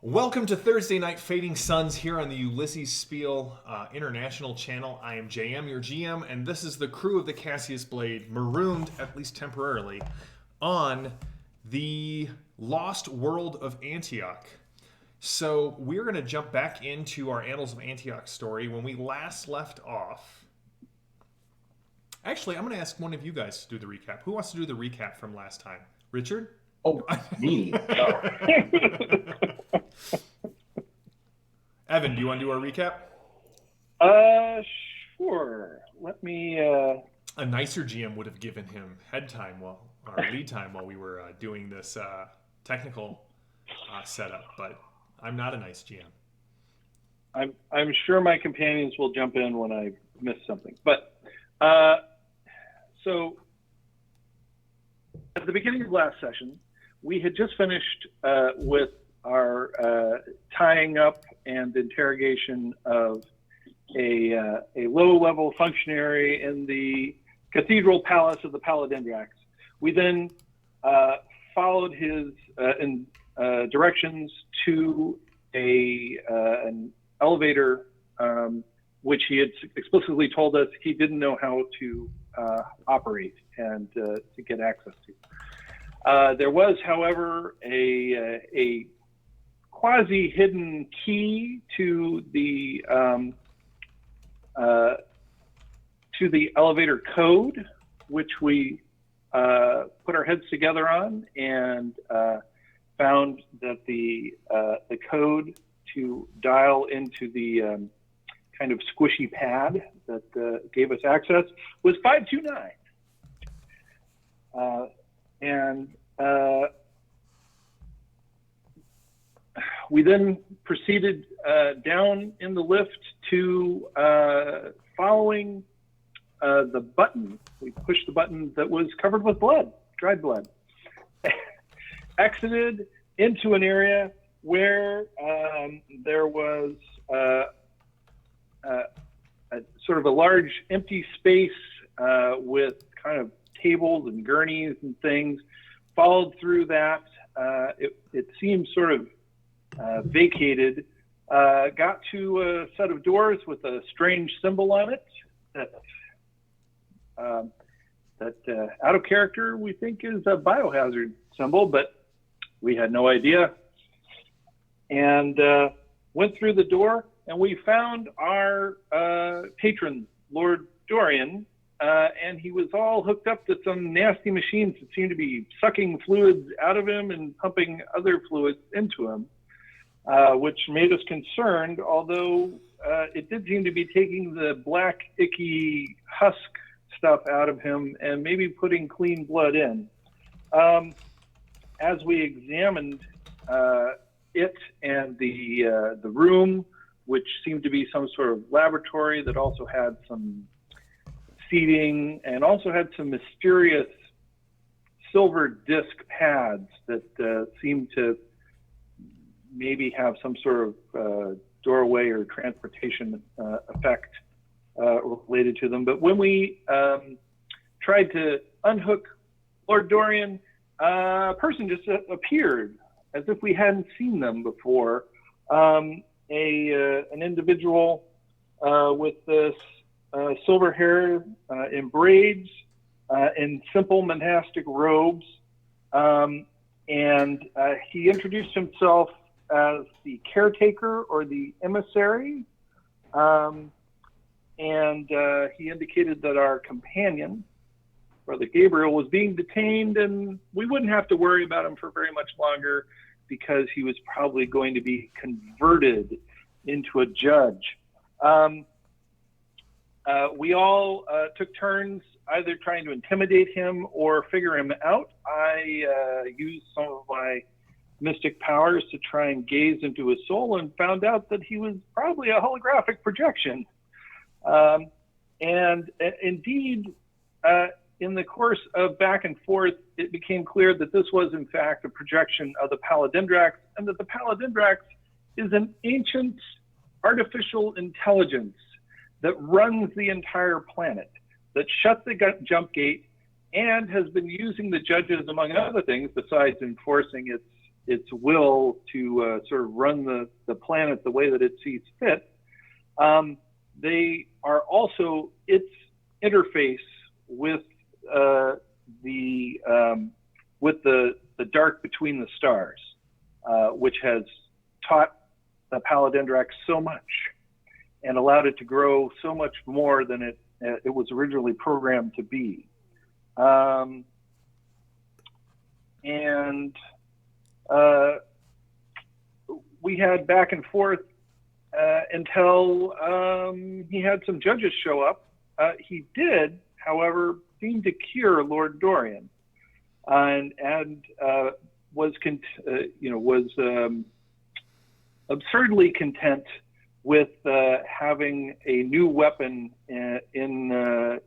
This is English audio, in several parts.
Welcome to Thursday Night Fading Suns here on the Ulysses Spiel International channel. I am JM, your GM, and this is the crew of the Cassius Blade, marooned, at least temporarily, on the lost world of Antioch. So we're going to jump back into our Annals of Antioch story. When we last left off, actually, I'm going to ask one of you guys to do the recap. Who wants to do the recap from last time? Richard? Oh, me. Evan, do you want to do our recap? Sure. Let me. A nicer GM would have given him lead time while we were doing this technical setup, but I'm not a nice GM. I'm sure my companions will jump in when I miss something. But so at the beginning of last session, we had just finished with our tying up and interrogation of a low-level functionary in the cathedral palace of the Palindindrax. We then followed his directions to an elevator, which he had explicitly told us he didn't know how to operate and to get access to. There was, however, a quasi-hidden key to the elevator code, which we put our heads together on and found that the code to dial into the kind of squishy pad that gave us access was 529. We then proceeded down in the lift to following the button. We pushed the button that was covered with blood, dried blood. Exited into an area where there was a sort of a large empty space with kind of tables and gurneys and things. Followed through that. It seemed sort of vacated. Got to a set of doors with a strange symbol on it that out of character we think is a biohazard symbol, but we had no idea. And went through the door, and we found our patron, Lord Dorian, and he was all hooked up to some nasty machines that seemed to be sucking fluids out of him and pumping other fluids into him, which made us concerned, although it did seem to be taking the black, icky husk stuff out of him and maybe putting clean blood in. As we examined it and the room, which seemed to be some sort of laboratory that also had some seating and also had some mysterious silver disc pads that seemed to maybe have some sort of doorway or transportation effect related to them. But when we tried to unhook Lord Dorian, a person just appeared as if we hadn't seen them before. An individual with this silver hair in braids, in simple monastic robes, and he introduced himself as the caretaker or the emissary, and he indicated that our companion, Brother Gabriel, was being detained, and we wouldn't have to worry about him for very much longer because he was probably going to be converted into a judge. We all took turns either trying to intimidate him or figure him out. I used some of my mystic powers to try and gaze into his soul and found out that he was probably a holographic projection. And indeed, in the course of back and forth, it became clear that this was in fact a projection of the Palindindrax, and that the Palindindrax is an ancient artificial intelligence that runs the entire planet, that shut the jump gate and has been using the judges, among other things, besides enforcing its will to sort of run the planet the way that it sees fit. They are also its interface with the dark between the stars, which has taught the Palindindrax so much and allowed it to grow so much more than it was originally programmed to be. We had back and forth until he had some judges show up. He did, however, seem to cure Lord Dorian, and was absurdly content with having a new weapon in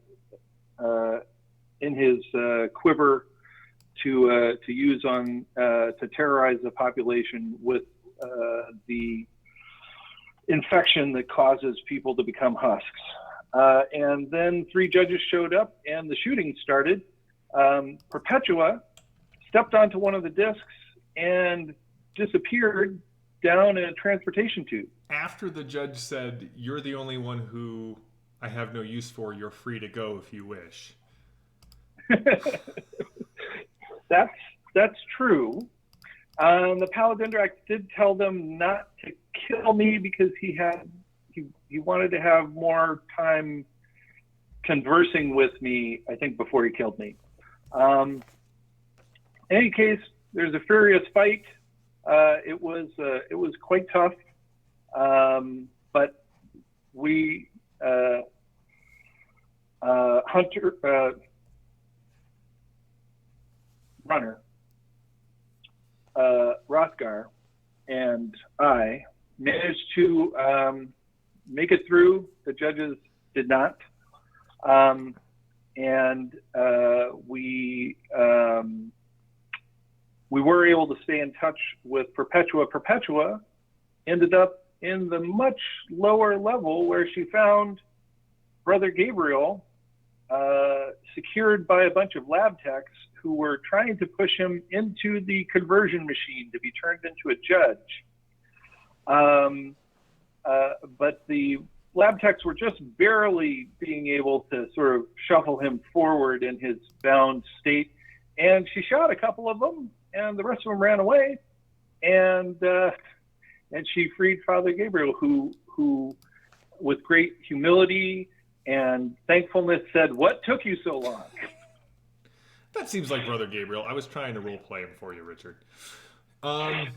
his quiver to use to terrorize the population with the infection that causes people to become husks. And then 3 judges showed up and the shooting started. Perpetua stepped onto one of the discs and disappeared down a transportation tube. After the judge said, "You're the only one who I have no use for, you're free to go if you wish." That's true. The Palindindrax did tell them not to kill me because he wanted to have more time conversing with me, I think, before he killed me. In any case, there's a furious fight. It was quite tough, but we Runner, Rothgar, and I managed to make it through. The judges did not, and we were able to stay in touch with Perpetua. Perpetua ended up in the much lower level where she found Brother Gabriel secured by a bunch of lab techs who were trying to push him into the conversion machine to be turned into a judge. But the lab techs were just barely being able to sort of shuffle him forward in his bound state. And she shot a couple of them, and the rest of them ran away. And she freed Father Gabriel, who with great humility and thankfulness said, "What took you so long?" That seems like Brother Gabriel. I was trying to role play him for you, Richard. And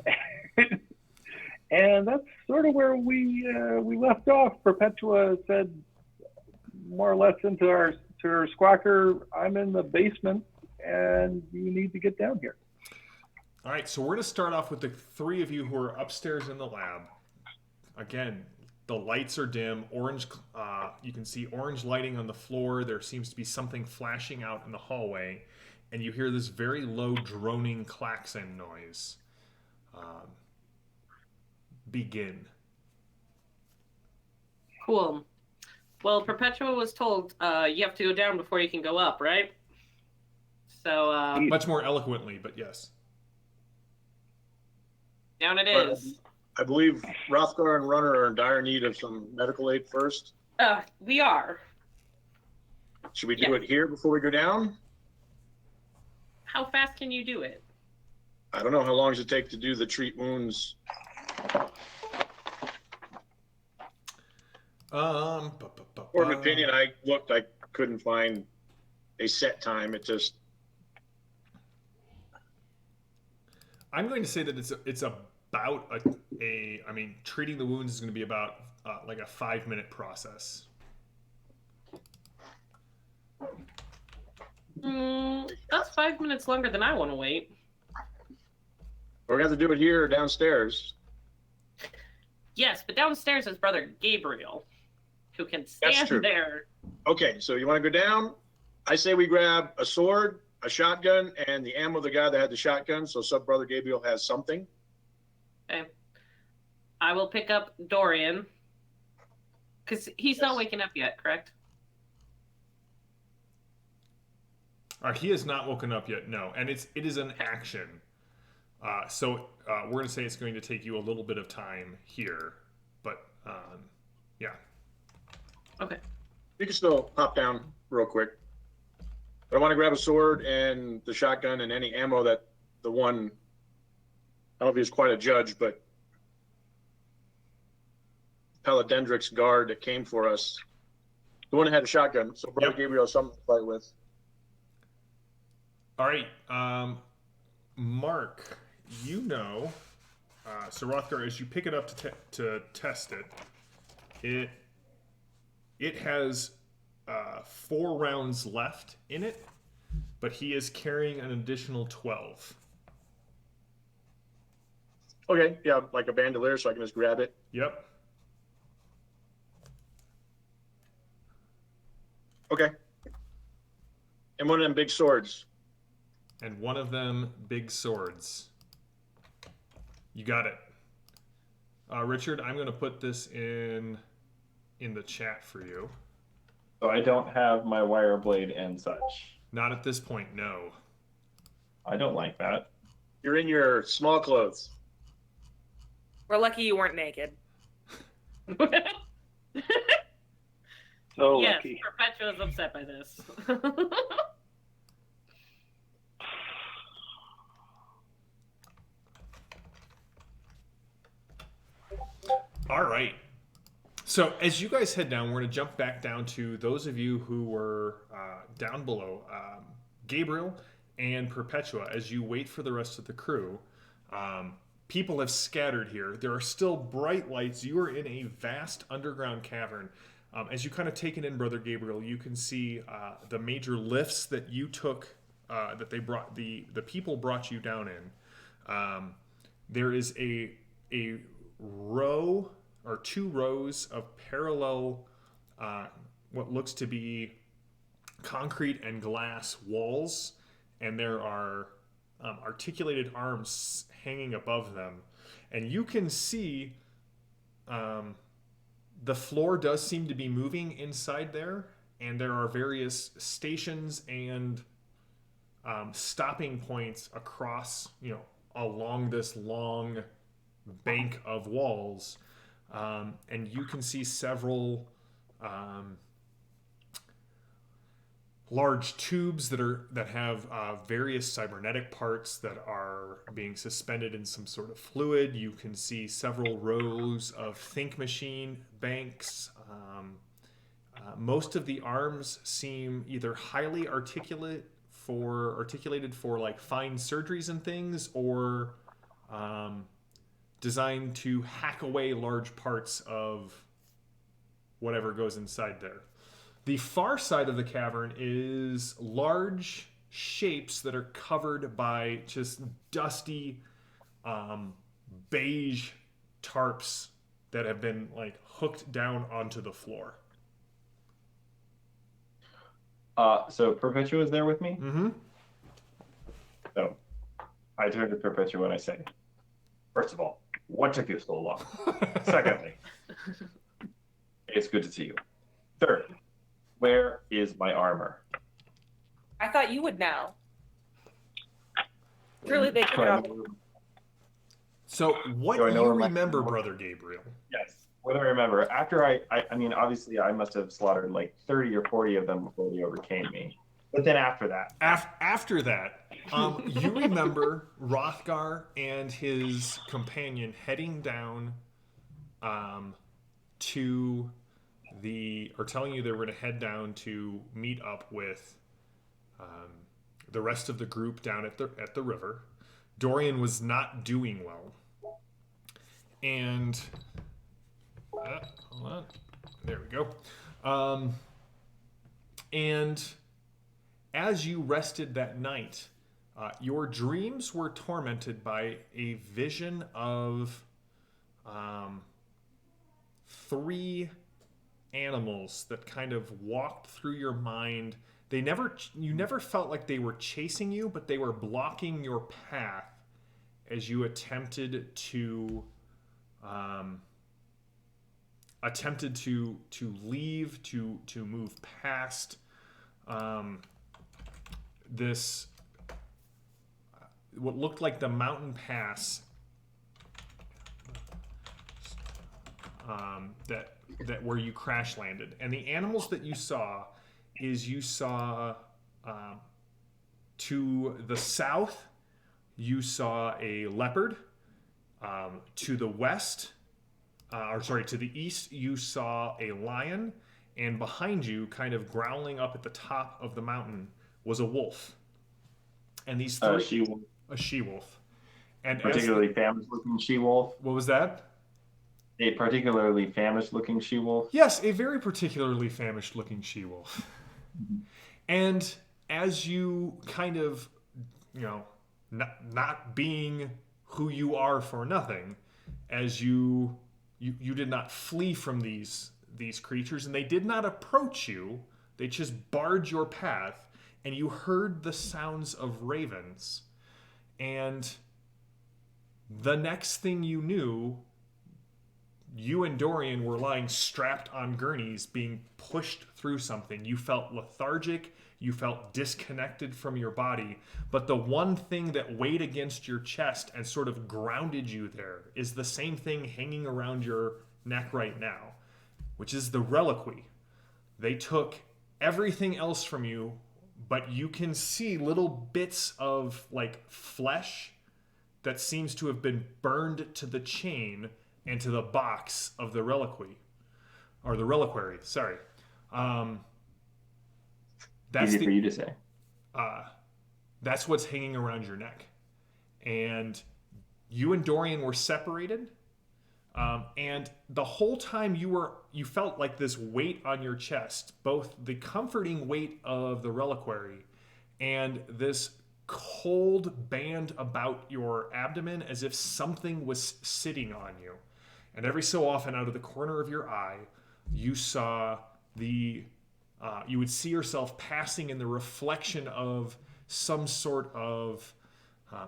that's sort of where we left off. Perpetua said, more or less to her squawker, "I'm in the basement, and you need to get down here." All right, so we're going to start off with the 3 of you who are upstairs in the lab. Again, the lights are dim. Orange. You can see orange lighting on the floor. There seems to be something flashing out in the hallway. And you hear this very low droning klaxon noise. Begin. Cool. Well, Perpetua was told you have to go down before you can go up, right? So much more eloquently, but yes. Down it is. I believe Rothgar and Runner are in dire need of some medical aid first. We are. Should we do it here before we go down? How fast can you do it? I don't know. How long does it take to do the treat wounds? For an opinion, I looked. I couldn't find a set time. It just. I'm going to say that it's about I mean, treating the wounds is going to be about like a 5-minute process. That's 5 minutes longer than I want to wait. We're going to have to do it here or downstairs. Yes, but downstairs is Brother Gabriel, who can stand there. Okay, so you want to go down? I say we grab a sword, a shotgun, and the ammo of the guy that had the shotgun, so Brother Gabriel has something. Okay. I will pick up Dorian, because he's not waking up yet, correct? He has not woken up yet, no. And it is an action. So we're going to say it's going to take you a little bit of time here, but yeah. Okay. You can still pop down real quick. But I want to grab a sword and the shotgun and any ammo that the one, I don't know if he's quite a judge, but Palindindrax guard that came for us, the one that had a shotgun. So Brother Yep. Gabriel has something to fight with. All right. Mark, you know, so Rothgar, as you pick it up to test it, it has 4 rounds left in it, but he is carrying an additional 12. Okay, yeah, like a bandolier, so I can just grab it. Yep. Okay. And one of them big swords. And one of them big swords. You got it. Richard, I'm going to put this in the chat for you. So I don't have my wire blade and such. Not at this point, no. I don't like that. You're in your small clothes. We're lucky you weren't naked. So Yes, lucky. Perpetua is upset by this. All right. So as you guys head down, we're going to jump back down to those of you who were down below. Gabriel and Perpetua, as you wait for the rest of the crew, people have scattered here. There are still bright lights. You are in a vast underground cavern. As you kind of take it in, Brother Gabriel, you can see the major lifts that you took, that they brought, the people brought you down in. There is a row or 2 rows of parallel, what looks to be concrete and glass walls, and there are articulated arms hanging above them. And you can see the floor does seem to be moving inside there, and there are various stations and stopping points across, along this long bank of walls. And you can see several large tubes that have various cybernetic parts that are being suspended in some sort of fluid. You can see several rows of think machine banks. Most of the arms seem either highly articulated for like fine surgeries and things, or designed to hack away large parts of whatever goes inside there. The far side of the cavern is large shapes that are covered by just dusty beige tarps that have been like hooked down onto the floor. So Perpetua is there with me? Mm-hmm. So I turn to Perpetua and I say, first of all, what took you so long? Secondly, it's good to see you. Third, where is my armor? I thought you would know. Surely they took it off. So what Do I do know you where my- remember, Brother Gabriel? Yes. What do I remember? After I mean, obviously I must have slaughtered like 30 or 40 of them before they overcame me. But then after that. After that, you remember Rothgar and his companion heading down to or telling you they were going to head down to meet up with the rest of the group down at the river. Dorian was not doing well. And hold on. There we go. And as you rested that night, your dreams were tormented by a vision of 3 animals that kind of walked through your mind. You never felt like they were chasing you, but they were blocking your path as you attempted to leave, to move past this what looked like the mountain pass that where you crash landed. And the animals that you saw to the south, you saw a leopard. To the west, to the east, you saw a lion. And behind you, kind of growling up at the top of the mountain, was a wolf. And these three... She-wolf. A she-wolf. And Particularly famished-looking she-wolf. What was that? A particularly famished-looking she-wolf. Yes, a very particularly famished-looking she-wolf. And as you kind of, not being who you are for nothing, as you did not flee from these creatures, and they did not approach you, they just barred your path, and you heard the sounds of ravens. And the next thing you knew, you and Dorian were lying strapped on gurneys, being pushed through something. You felt lethargic, you felt disconnected from your body, but the one thing that weighed against your chest and sort of grounded you there is the same thing hanging around your neck right now, which is the reliquary. They took everything else from you, but you can see little bits of like flesh that seems to have been burned to the chain and to the box of the reliquary, or the reliquary. Sorry, that's easy for you to say. That's what's hanging around your neck, and you and Dorian were separated. And the whole time you felt like this weight on your chest, both the comforting weight of the reliquary and this cold band about your abdomen, as if something was sitting on you. And every so often, out of the corner of your eye, you saw you would see yourself passing in the reflection of some sort of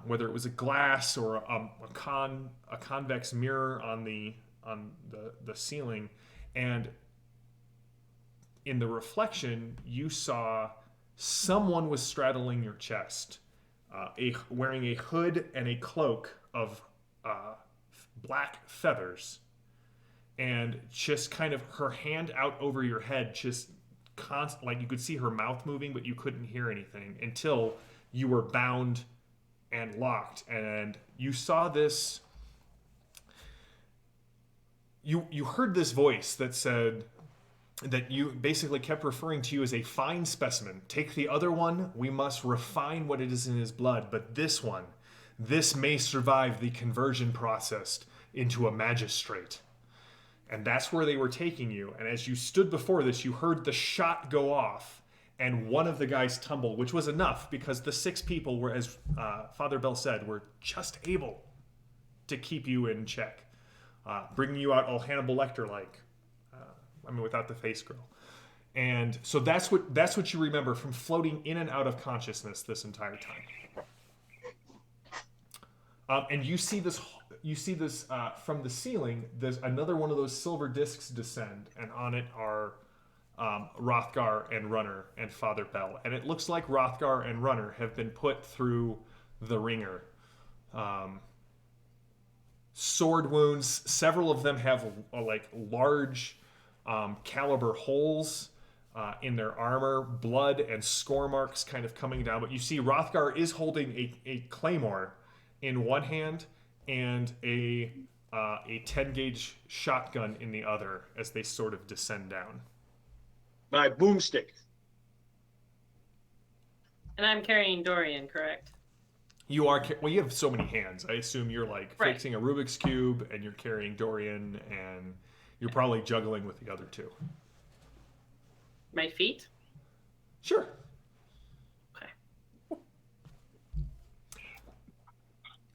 whether it was a glass or a convex mirror on the ceiling, and in the reflection you saw someone was straddling your chest, wearing a hood and a cloak of black feathers, and just kind of her hand out over your head, just like you could see her mouth moving, but you couldn't hear anything until you were bound and locked. And you saw this, you heard this voice that said, that you basically kept referring to you as a fine specimen. Take the other one, we must refine what it is in his blood, but this one, this may survive the conversion process into a magistrate. And that's where they were taking you. And as you stood before this, you heard the shot go off, and one of the guys tumbled, which was enough because the 6 people were, as Father Bell said, were just able to keep you in check, bringing you out all Hannibal Lecter-like. Without the face grill. And so that's what you remember from floating in and out of consciousness this entire time. And you see this from the ceiling. There's another one of those silver discs descend, and on it are Rothgar and Runner and Father Bell. And it looks like Rothgar and Runner have been put through the ringer. Sword wounds. Several of them have large caliber holes in their armor, blood and score marks kind of coming down. But you see Rothgar is holding a claymore in one hand and a 10 gauge shotgun in the other as they sort of descend down. My boomstick. And I'm carrying Dorian, correct? You are, well, you have so many hands. I assume you're Right. fixing a Rubik's Cube and you're carrying Dorian, and you're probably juggling with the other 2. My feet? Sure. Okay.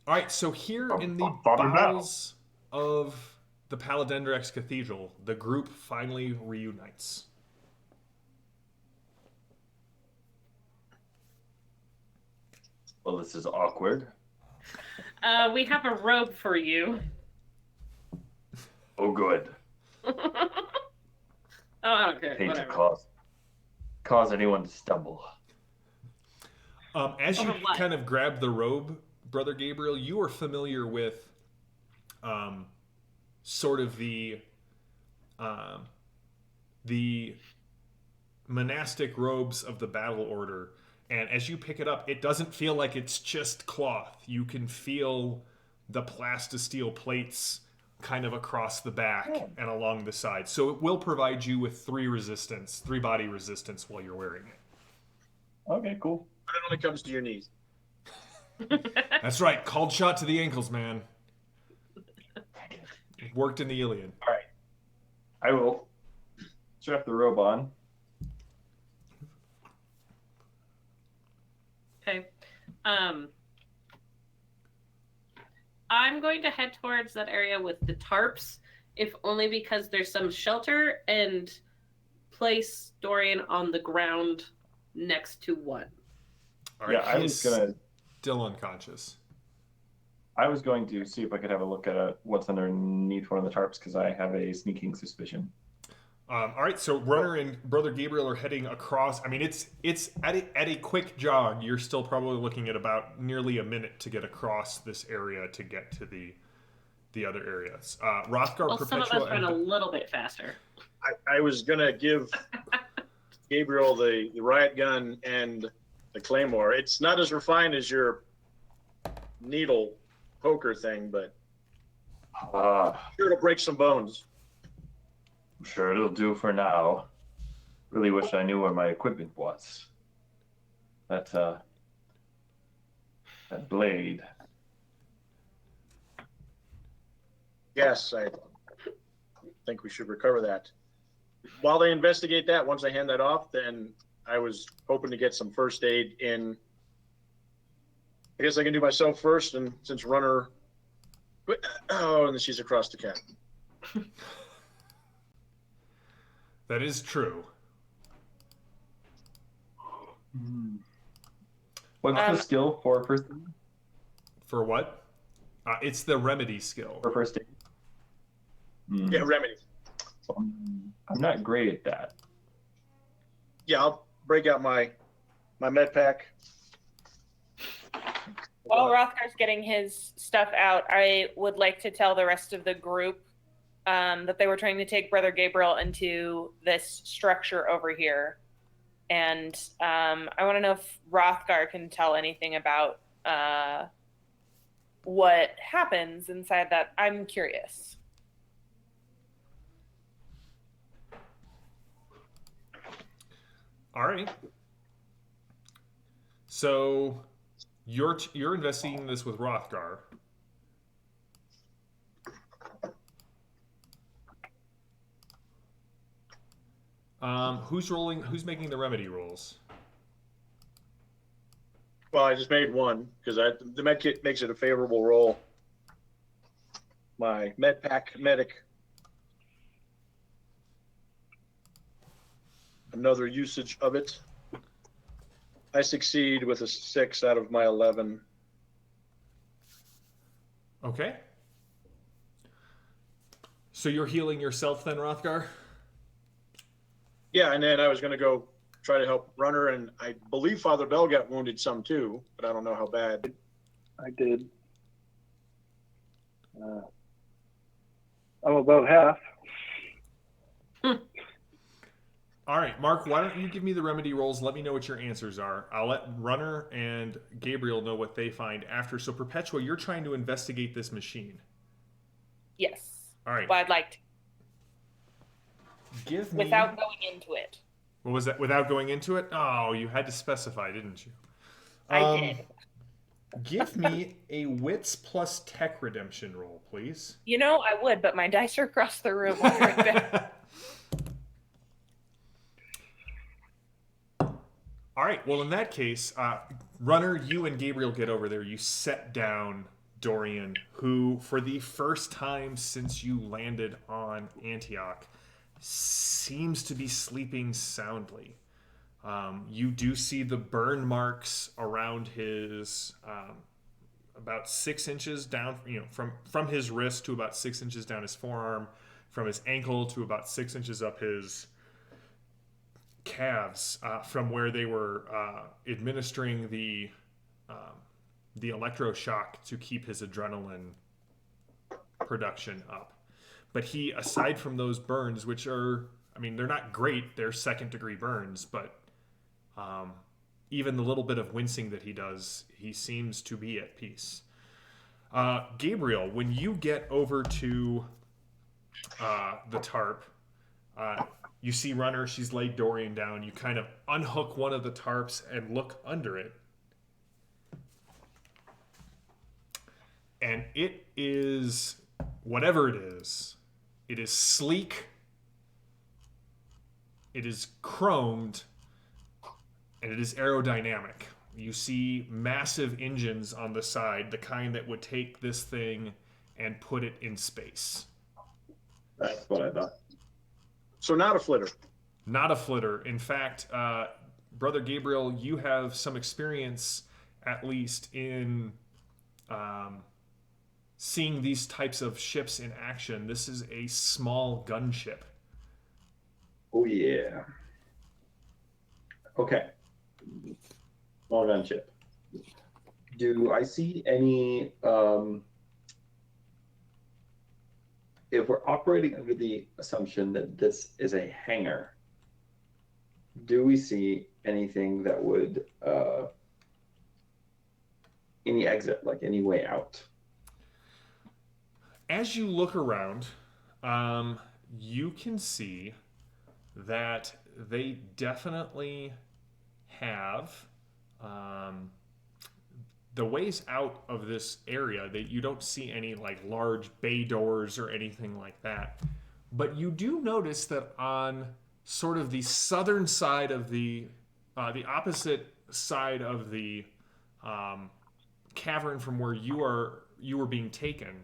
All right, so here in the Father Bell. bowels of the Palindindrax Cathedral, the group finally reunites. Well, this is awkward. We have a robe for you. Oh, good. Oh, I don't care. Hate to Whatever. cause anyone to stumble. As you Over what? kind of grab the robe, Brother Gabriel, you are familiar with sort of the monastic robes of the battle order, and as you pick it up, it doesn't feel like it's just cloth. You can feel the plastisteel plates kind of across the back and along the side, so it will provide you with 3 body resistance while you're wearing it. Okay, cool. But it only comes to your knees. That's right, called shot to the ankles, man. It worked in the Iliad. All right. I will strap the robe on. Okay. I'm going to head towards that area with the tarps, if only because there's some shelter, and place Dorian on the ground next to one. All right, Yeah, I was gonna. still unconscious. I was going to see if I could have a look at what's underneath one of the tarps because I have a sneaking suspicion. All right, so Runner and Brother Gabriel are heading across. I mean, it's at a quick jog. You're still probably looking at about nearly a minute to get across this area to get to the other areas. Rothgar, Well, some of Perpetua, us run a little bit faster. I was gonna give Gabriel the riot gun and the claymore. It's not as refined as your needle poker thing, but sure to break some bones. I'm sure it'll do for now. Really wish I knew where my equipment was. That blade. Yes, I think we should recover that. While they investigate that, once I hand that off, then I was hoping to get some first aid in. I guess I can do myself first, and since Runner, oh, and then she's across the cat. That is true. What's the skill for first aid? For what? It's the remedy skill. For first aid? Yeah, remedy. I'm not great at that. Yeah, I'll break out my med pack. While Rothgar's getting his stuff out, I would like to tell the rest of the group that they were trying to take Brother Gabriel into this structure over here. And I want to know if Rothgar can tell anything about what happens inside that. I'm curious. All right. So you're investigating this with Rothgar. Who's making the remedy rolls? Well, I just made one because the med kit makes it a favorable roll. My med pack medic. Another usage of it. I succeed with a 6 out of my 11. Okay. So you're healing yourself then, Rothgar? Yeah, and then I was going to go try to help Runner, and I believe Father Bell got wounded some too, but I don't know how bad. I did. I'm about half. All right, Mark, why don't you give me the remedy rolls? Let me know what your answers are. I'll let Runner and Gabriel know what they find after. So, Perpetua, you're trying to investigate this machine. Yes. All right. But I'd like to. Give me... Without going into it. What was that? Without going into it? Oh, you had to specify, didn't you? I did. Give me a wits plus tech redemption roll, please. You know, I would, but my dice are across the room. I'll be right back. All right. Well, in that case, Runner, you and Gabriel get over there. You set down Dorian, who, for the first time since you landed on Antioch, seems to be sleeping soundly. You do see the burn marks around his, about 6 inches down, from his wrist to about 6 inches down his forearm, from his ankle to about 6 inches up his calves, from where they were administering the the electroshock to keep his adrenaline production up. But he, aside from those burns, which are, I mean, they're not great, they're second-degree burns, but even the little bit of wincing that he does, he seems to be at peace. Gabriel, when you get over to the tarp, you see Runner, she's laid Dorian down. You kind of unhook one of the tarps and look under it. And it is, whatever it is sleek, it is chromed, and it is aerodynamic. You see massive engines on the side, the kind that would take this thing and put it in space. That's what I thought. So not a flitter. Not a flitter. In fact, Brother Gabriel, you have some experience, at least, in seeing these types of ships in action. This is a small gunship. Oh, yeah. Okay. Small gunship. Do I see any... if we're operating under the assumption that this is a hangar, do we see anything that would... any exit, like any way out? As you look around, you can see that they definitely have the ways out of this area. That you don't see any like large bay doors or anything like that, but you do notice that on sort of the southern side of the opposite side of the cavern from where you were being taken.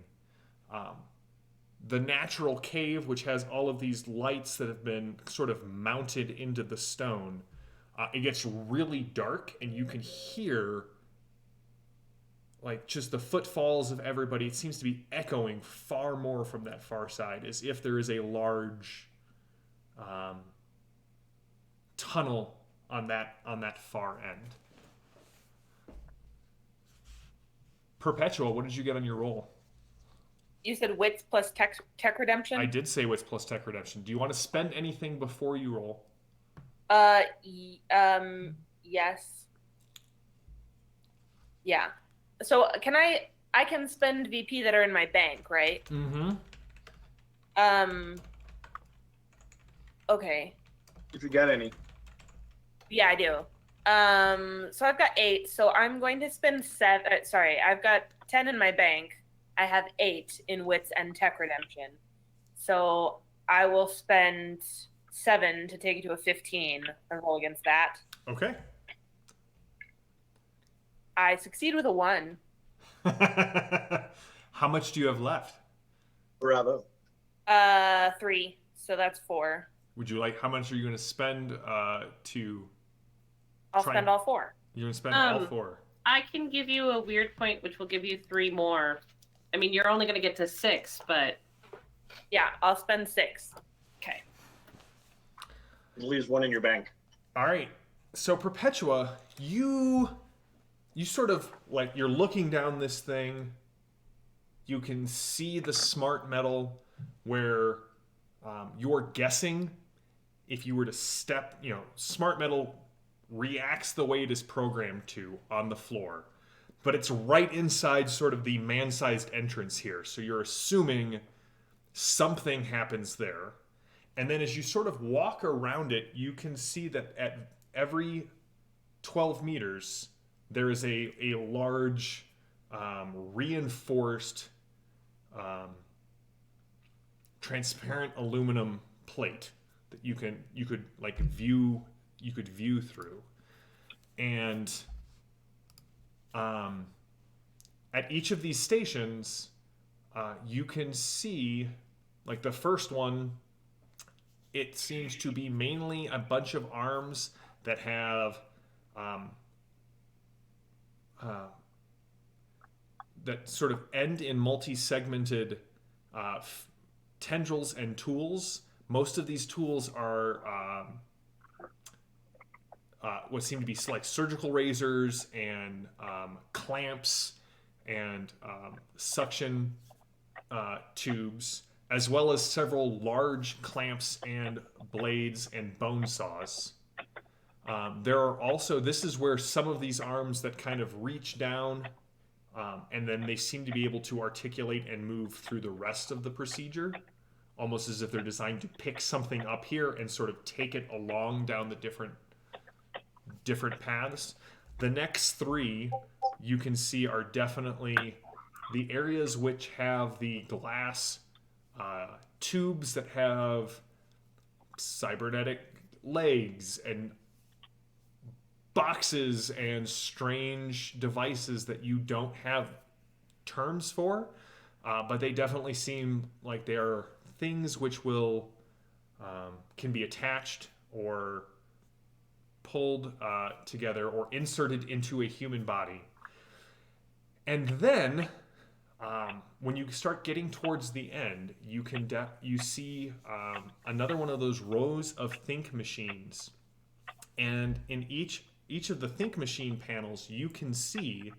The natural cave, which has all of these lights that have been sort of mounted into the stone, it gets really dark, and you can hear like just the footfalls of everybody. It seems to be echoing far more from that far side, as if there is a large tunnel on that far end. Perpetua, what did you get on your roll? You said wits plus tech redemption? I did say wits plus tech redemption. Do you want to spend anything before you roll? Yes. Yeah. So I can spend VP that are in my bank, right? Mm-hmm. Okay. If you got any. Yeah, I do. So I've got 8. So I'm going to spend 7. Sorry, I've got 10 in my bank. I have 8 in wits and tech redemption. So I will spend 7 to take it to a 15 and roll against that. Okay. I succeed with a 1. How much do you have left? Bravo. 3. So that's 4. Would you like? How much are you going to spend to? I'll spend all 4. You're going to spend all 4. I can give you a weird point, which will give you 3 more. I mean, you're only going to get to 6, but yeah, I'll spend 6. Okay. It leaves 1 in your bank. All right. So Perpetua, you sort of like you're looking down this thing. You can see the smart metal where you're guessing if you were to step, smart metal reacts the way it is programmed to on the floor, but it's right inside sort of the man-sized entrance here. So you're assuming something happens there. And then as you sort of walk around it, you can see that at every 12 meters, there is a large reinforced transparent aluminum plate that you could view through. And at each of these stations, you can see, like the first one, it seems to be mainly a bunch of arms that have that sort of end in multi-segmented tendrils and tools. Most of these tools are what seem to be like surgical razors and clamps and suction tubes, as well as several large clamps and blades and bone saws. There are also, this is where some of these arms that kind of reach down and then they seem to be able to articulate and move through the rest of the procedure, almost as if they're designed to pick something up here and sort of take it along down the different paths. The next three you can see are definitely the areas which have the glass tubes that have cybernetic legs and boxes and strange devices that you don't have terms for, but they definitely seem like they are things which will can be attached or pulled together or inserted into a human body. And then when you start getting towards the end, you can you see another one of those rows of think machines, and in each of the think machine panels, you can see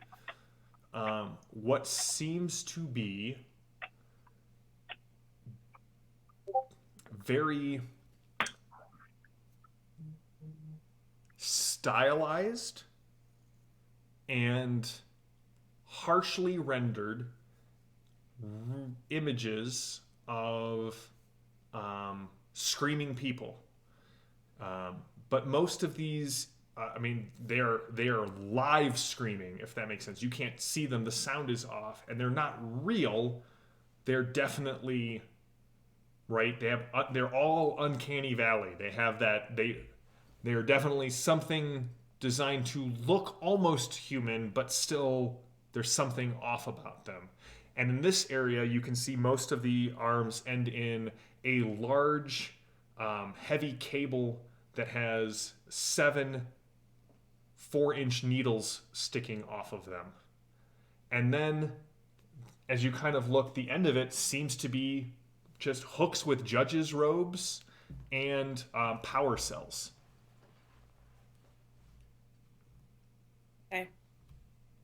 what seems to be very stylized and harshly rendered images of screaming people. But most of these, I mean, they are live screaming, if that makes sense. You can't see them; the sound is off, and they're not real. They're definitely right. They're all uncanny valley. They have that. They are definitely something designed to look almost human, but still there's something off about them. And in this area, you can see most of the arms end in a large, heavy cable that has 7 4-inch needles sticking off of them. And then, as you kind of look, the end of it seems to be just hooks with judges' robes and power cells. Okay.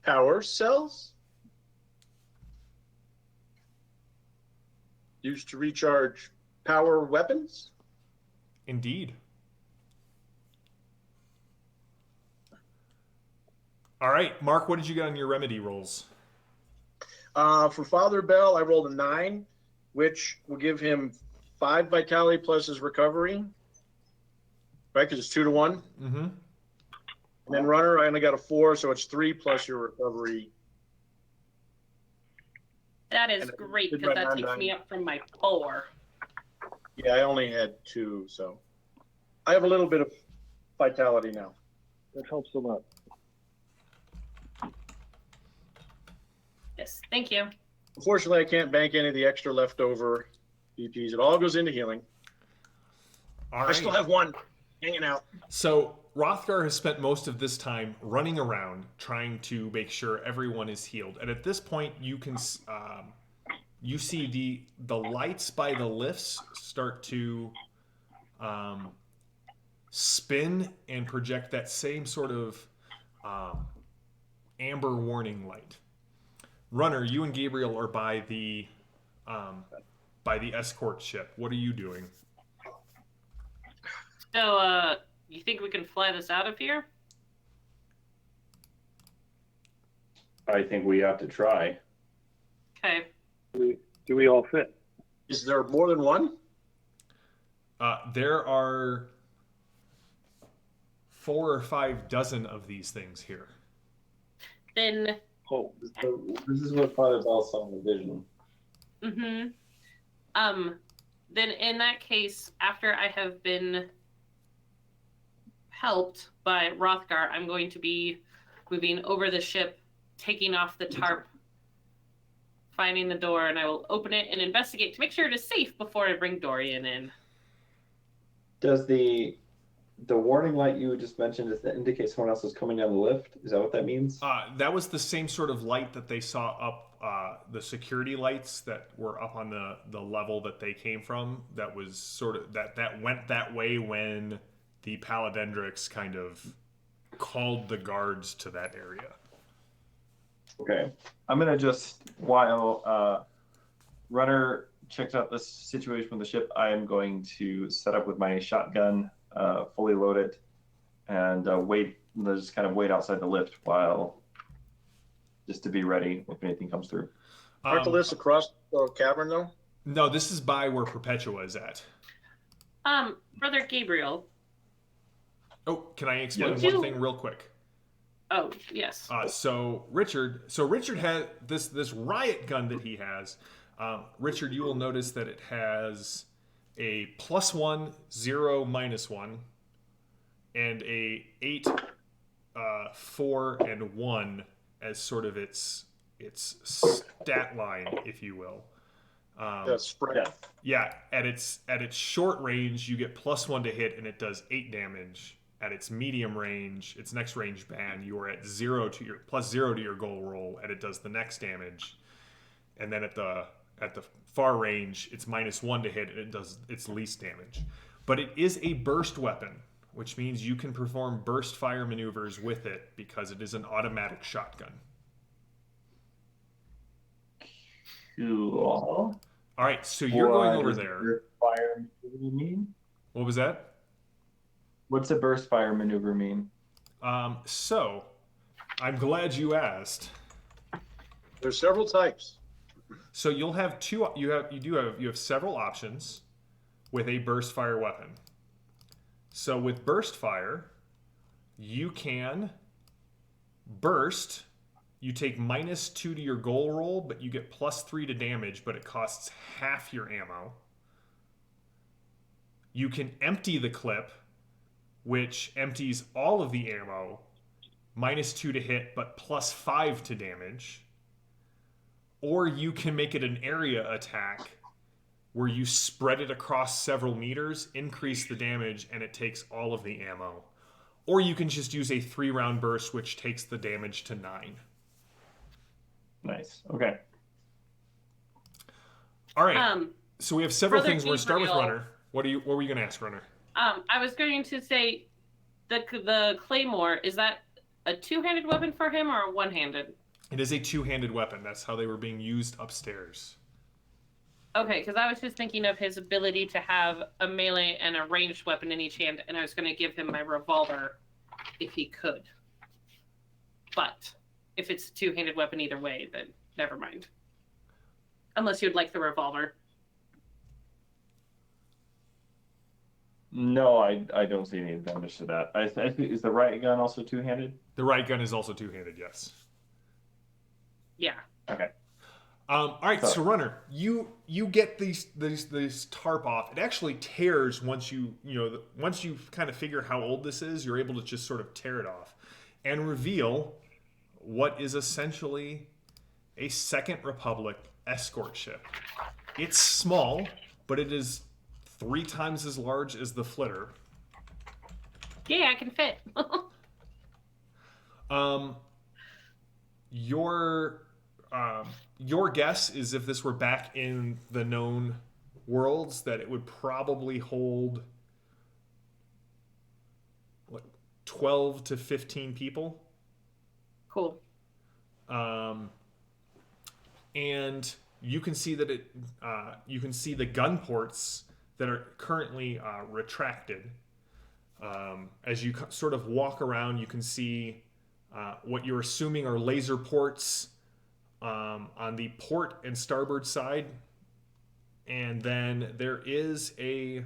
Power cells? Used to recharge power weapons? Indeed. All right, Mark, what did you get on your remedy rolls? For Father Bell, I rolled a 9, which will give him 5 vitality plus his recovery. Right, because it's 2 to 1. Mm-hmm. And then Runner, I only got a 4, so it's 3 plus your recovery. That is And great did because my that takes 9. me up from my 4. Yeah, I only had 2, so I have a little bit of vitality now. That helps a lot. Yes, thank you. Unfortunately, I can't bank any of the extra leftover BPs. It all goes into healing. All I right. still have 1 hanging out. So Rothgar has spent most of this time running around trying to make sure everyone is healed. And at this point, you can you see the lights by the lifts start to spin and project that same sort of amber warning light. Runner, you and Gabriel are by the escort ship. What are you doing? So, you think we can fly this out of here? I think we have to try. Okay. Do we all fit? Is there more than 1? There are 4 or 5 dozen of these things here. Then, Oh, This is what Father Bell saw in the vision. then in that case, after I have been helped by Rothgar, I'm going to be moving over the ship, taking off the tarp, finding the door, and I will open it and investigate to make sure it is safe before I bring Dorian in. Does the warning light you just mentioned, does that indicate someone else is coming down the lift? Is that what that means? That was the same sort of light that they saw up, the security lights that were up on the level that they came from. That was sort of that went that way when the Palindindrax kind of called the guards to that area. Okay. I'm gonna just, while Runner checks out this situation with the ship, I am going to set up with my shotgun, fully load it, and just kind of wait outside the lift while, just to be ready if anything comes through. Aren't the lifts across the cavern though? No, this is by where Perpetua is at. Brother Gabriel. Oh, can I explain Yeah. one thing real quick? Oh, yes. So Richard had this riot gun that he has. Richard, you will notice that it has a +1, 0, -1, and a 8, 4, and 1 as sort of its stat line, if you will. That's spread. Yeah. Yeah, at its short range, you get +1 to hit, and it does 8 damage. At its medium range, its next range band, you are at +0 to your goal roll, and it does the next damage. And then at the far range, it's -1 to hit, and it does its least damage. But it is a burst weapon, which means you can perform burst fire maneuvers with it because it is an automatic shotgun. Cool. All right, so you're going over What there. does burst fire maneuver mean? What was that? What's a burst fire maneuver mean? So I'm glad you asked. There's several types. So you'll have you have several options with a burst fire weapon. So with burst fire, you can burst. You take -2 to your goal roll, but you get +3 to damage, but it costs half your ammo. You can empty the clip, which empties all of the ammo, -2 to hit, but +5 to damage. Or you can make it an area attack where you spread it across several meters, increase the damage, and it takes all of the ammo. Or you can just use a 3-round burst, which takes the damage to 9. Nice. Okay. All right. So we have several Brother things. We're going to start with Gabriel. Runner. What were you going to ask, Runner? I was going to say the claymore, is that a two-handed weapon for him or a one-handed? It is a 2-handed weapon. That's how they were being used upstairs. Okay, because I was just thinking of his ability to have a melee and a ranged weapon in each hand, and I was going to give him my revolver if he could. But if it's a two-handed weapon either way, then never mind. Unless you'd like the revolver. No, I don't see any advantage to that. I think, is the riot gun also two-handed? The right gun is also 2-handed, yes. Yeah. Okay. All right, so Runner, you get these tarp off. It actually tears once you kind of figure how old this is. You're able to just sort of tear it off and reveal what is essentially a Second Republic escort ship. It's small, but it is 3 times as large as the Flitter. Yeah, I can fit. Your guess is if this were back in the known worlds, that it would probably hold 12 to 15 people. Cool. And you can see that you can see the gun ports that are currently retracted. As you sort of walk around, you can see what you're assuming are laser ports on the port and starboard side. And then there is a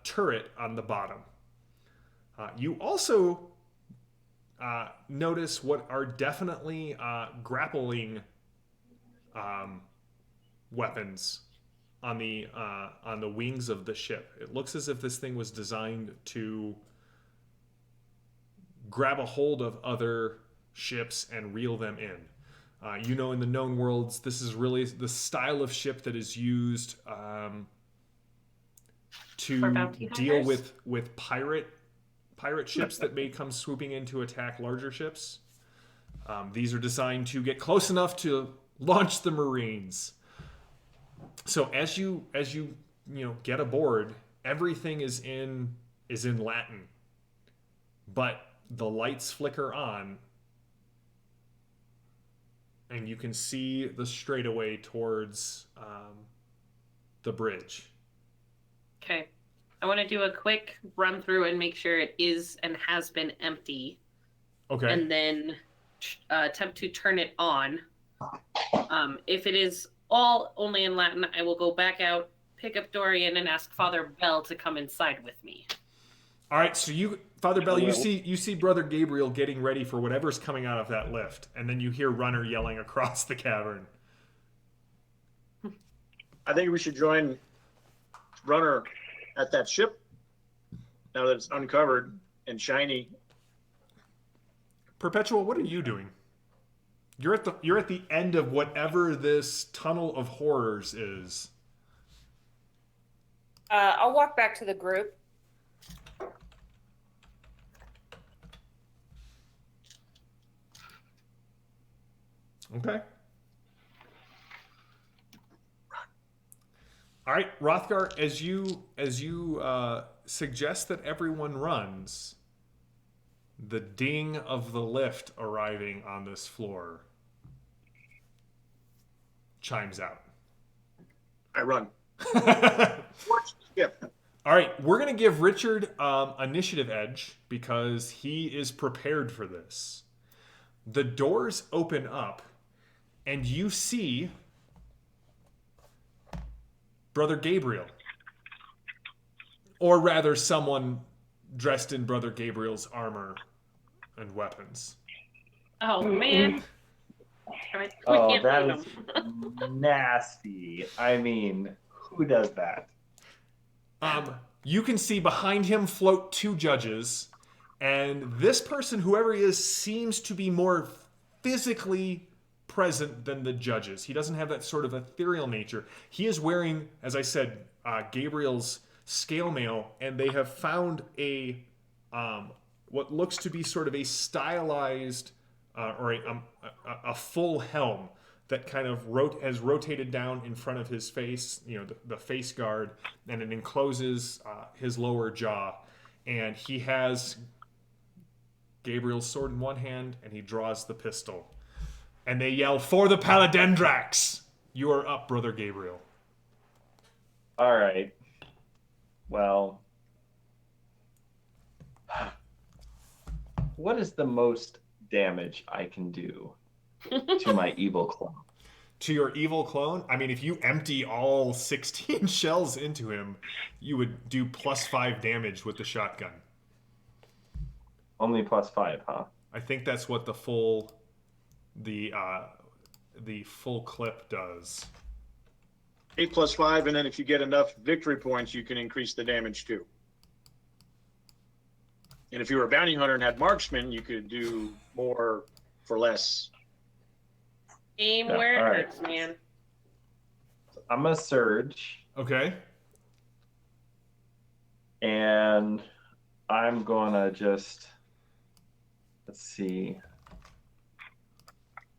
turret on the bottom. You also notice what are definitely grappling weapons on the wings of the ship. It looks as if this thing was designed to grab a hold of other ships and reel them in. In the known worlds, this is really the style of ship that is used to deal with pirate ships that may come swooping in to attack larger ships. These are designed to get close enough to launch the Marines. So as you get aboard, everything is in Latin, but the lights flicker on, and you can see the straightaway towards the bridge. Okay. I want to do a quick run through and make sure it is and has been empty. Okay. And then attempt to turn it on. If it is all only in Latin, I will go back out, pick up Dorian, and ask Father Bell to come inside with me. All right, so Father Bell, you see Brother Gabriel getting ready for whatever's coming out of that lift, and then you hear Runner yelling across the cavern. I think we should join Runner at that ship now that it's uncovered and shiny. Perpetual, what are you doing? You're at the end of whatever this tunnel of horrors is. I'll walk back to the group. Okay. All right, Rothgar, as you suggest that everyone runs, the ding of the lift arriving on this floor chimes out. I run. Yep. All right, we're going to give Richard initiative edge because he is prepared for this. The doors open up, and you see Brother Gabriel. Or rather, someone dressed in Brother Gabriel's armor and weapons. Oh, man. Oh, that is nasty. I mean, who does that? You can see behind him float two judges, and this person, whoever he is, seems to be more physically present than the judges. He doesn't have that sort of ethereal nature. He is wearing, as I said, Gabriel's scale mail, and they have found a what looks to be sort of a stylized or a full helm that kind of has rotated down in front of his face, the face guard, and it encloses his lower jaw. And he has Gabriel's sword in one hand, and he draws the pistol. And they yell, "For the Palindindrax!" You are up, Brother Gabriel. All right. Well, what is the most damage I can do to my evil clone? To your evil clone? I mean, if you empty all 16 shells into him, you would do +5 damage with the shotgun. Only +5, huh? I think that's what the full clip does. 8 + 5, and then if you get enough victory points, you can increase the damage too. And if you were a bounty hunter and had marksman, you could do more for less. Aim Yeah, where it all right. hurts, man. I'm gonna surge, Okay. and I'm gonna just, let's see.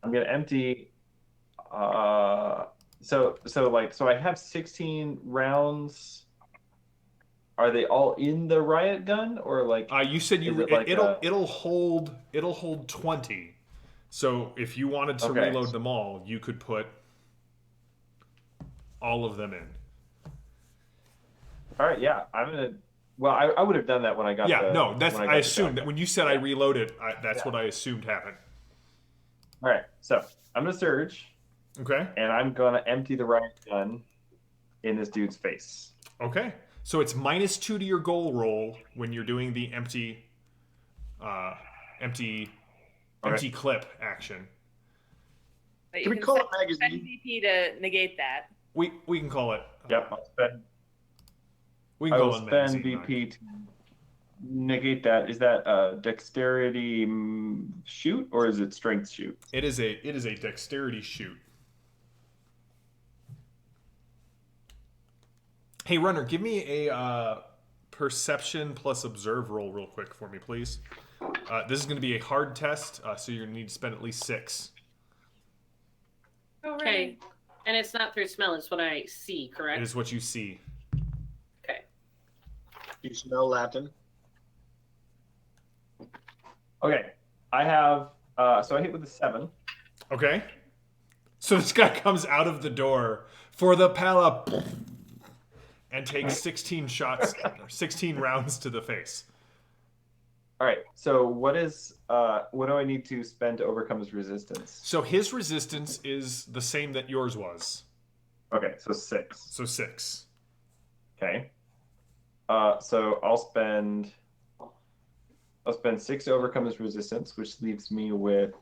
I'm gonna empty. So I have 16 rounds. Are they all in the riot gun, or like? You said it'll hold 20. So if you wanted to reload them all, you could put all of them in. All right, yeah, I'm gonna. Well, I would have done that when I got. Yeah, the, no, that's when I got assumed that when you said I reloaded, that's Yeah. what I assumed happened. All right, so I'm gonna surge, Okay. and I'm gonna empty the riot gun in this dude's face. Okay. So it's -2 to your goal roll when you're doing the empty clip action. But you Can we can call it spend magazine? VP to negate that. We can call it. Yep, I'll spend. We I can will call it spend magazine, VP to negate that. Is that dexterity shoot, or is it strength shoot? It is a dexterity shoot. Hey, Runner, give me a perception plus observe roll real quick for me, please. This is going to be a hard test, so you're going to need to spend at least 6. Oh, Okay. And it's not through smell, it's what I see, correct? It is what you see. Okay. You smell Latin. Okay. I have, so I hit with a 7. Okay. So this guy comes out of the door for the pala and takes 16 shots, or 16 rounds to the face. All right. So what do I need to spend to overcome his resistance? So his resistance is the same that yours was. Okay, so 6. So 6. Okay. So I'll spend 6 to overcome his resistance, which leaves me with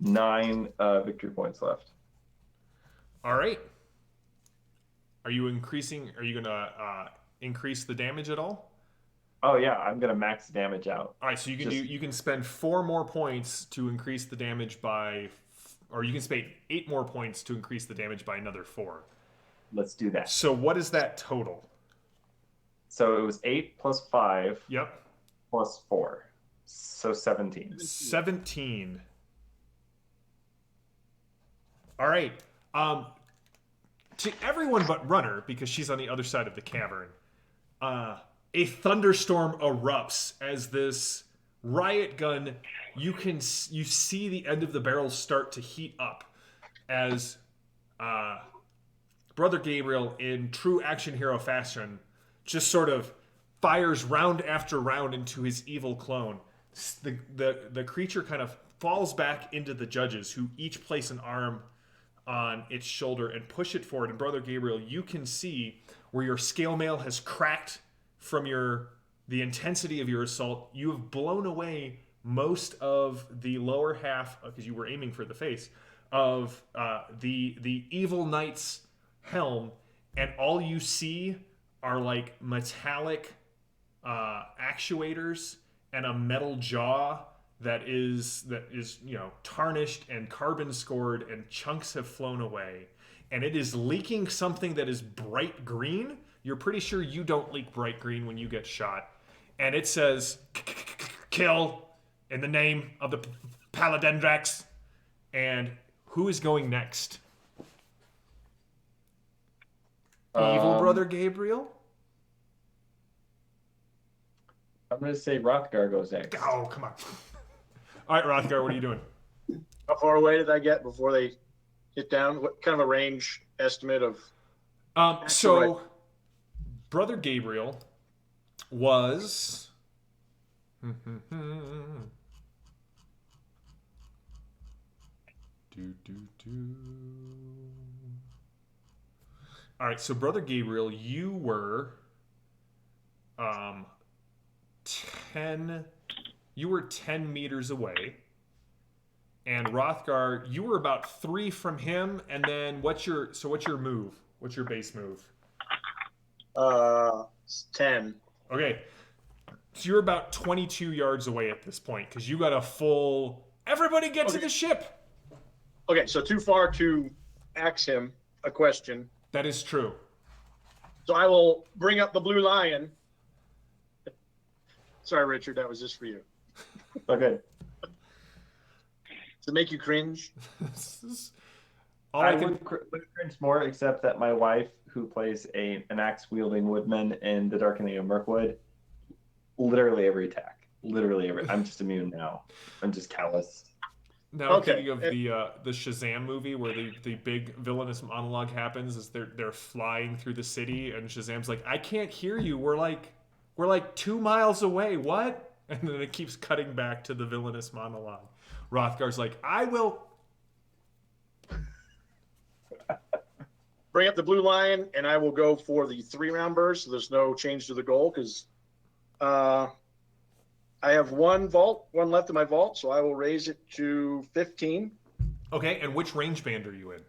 9 victory points left. All right. Are you going to increase the damage at all? Oh yeah, I'm gonna max damage out. All right, so you can spend 4 more points to increase the damage by, or you can spend 8 more points to increase the damage by another 4. Let's do that. So what is that total? So it was 8 plus 5 Yep. plus 4, so 17. 17. All right. To everyone but Runner, because she's on the other side of the cavern, a thunderstorm erupts as this riot gun. You see the end of the barrel start to heat up as Brother Gabriel, in true action hero fashion, just sort of fires round after round into his evil clone. The creature kind of falls back into the judges, who each place an arm on its shoulder and push it forward. And Brother Gabriel, you can see where your scale mail has cracked from the intensity of your assault. You have blown away most of the lower half, because you were aiming for the face, of the evil knight's helm, and all you see are like metallic actuators and a metal jaw that is tarnished and carbon scored, and chunks have flown away, and it is leaking something that is bright green. You're pretty sure you don't leak bright green when you get shot, and it says kill in the name of the Palindindrax. And who is going next? Evil Brother Gabriel? I'm gonna say Rothgar goes next. Oh, come on. All right, Rothgar, what are you doing? How far away did I get before they hit down? What kind of a range estimate of? So, Brother Gabriel was. All right, so Brother Gabriel, you were 10 meters away, and Rothgar, you were about 3 from him. And then what's your move? What's your base move? 10. Okay, so you're about 22 yards away at this point, because you got a full. Everybody get to the ship. Okay, so too far to axe him. A question. That is true. So I will bring up the blue lion. Sorry, Richard, that was just for you. Okay. To make you cringe? I would cringe more, except that my wife, who plays an axe-wielding woodman in The Darkening of Mirkwood, literally every attack. I'm just immune now. I'm just callous. Now I'm thinking of the Shazam movie where the big villainous monologue happens as they're flying through the city, and Shazam's like, "I can't hear you. We're like 2 miles away. What?" And then it keeps cutting back to the villainous monologue. Rothgar's like, "I will." Bring up the blue lion, and I will go for the 3-round burst. So there's no change to the goal, because I have one left in my vault, so I will raise it to 15. Okay, and which range band are you in?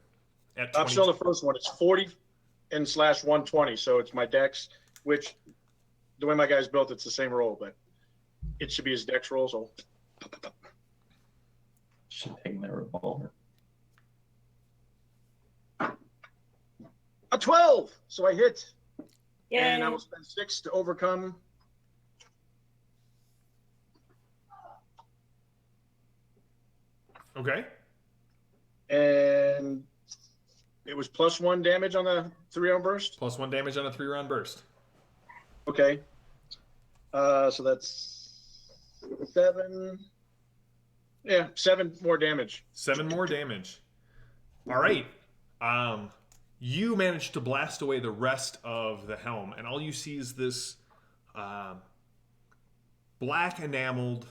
I'm still the first one. It's 40 and /120, so it's my dex, which the way my guy's built, it's the same roll, but it should be his dex roll. So Should take my revolver. a 12, so I hit. Yay. And I will spend 6 to overcome. Okay. And it was +1 damage on the 3-round burst. +1 damage on a 3-round burst. Okay. So that's 7. Yeah, 7 more damage. 7 more damage. All right. You manage to blast away the rest of the helm, and all you see is this black enameled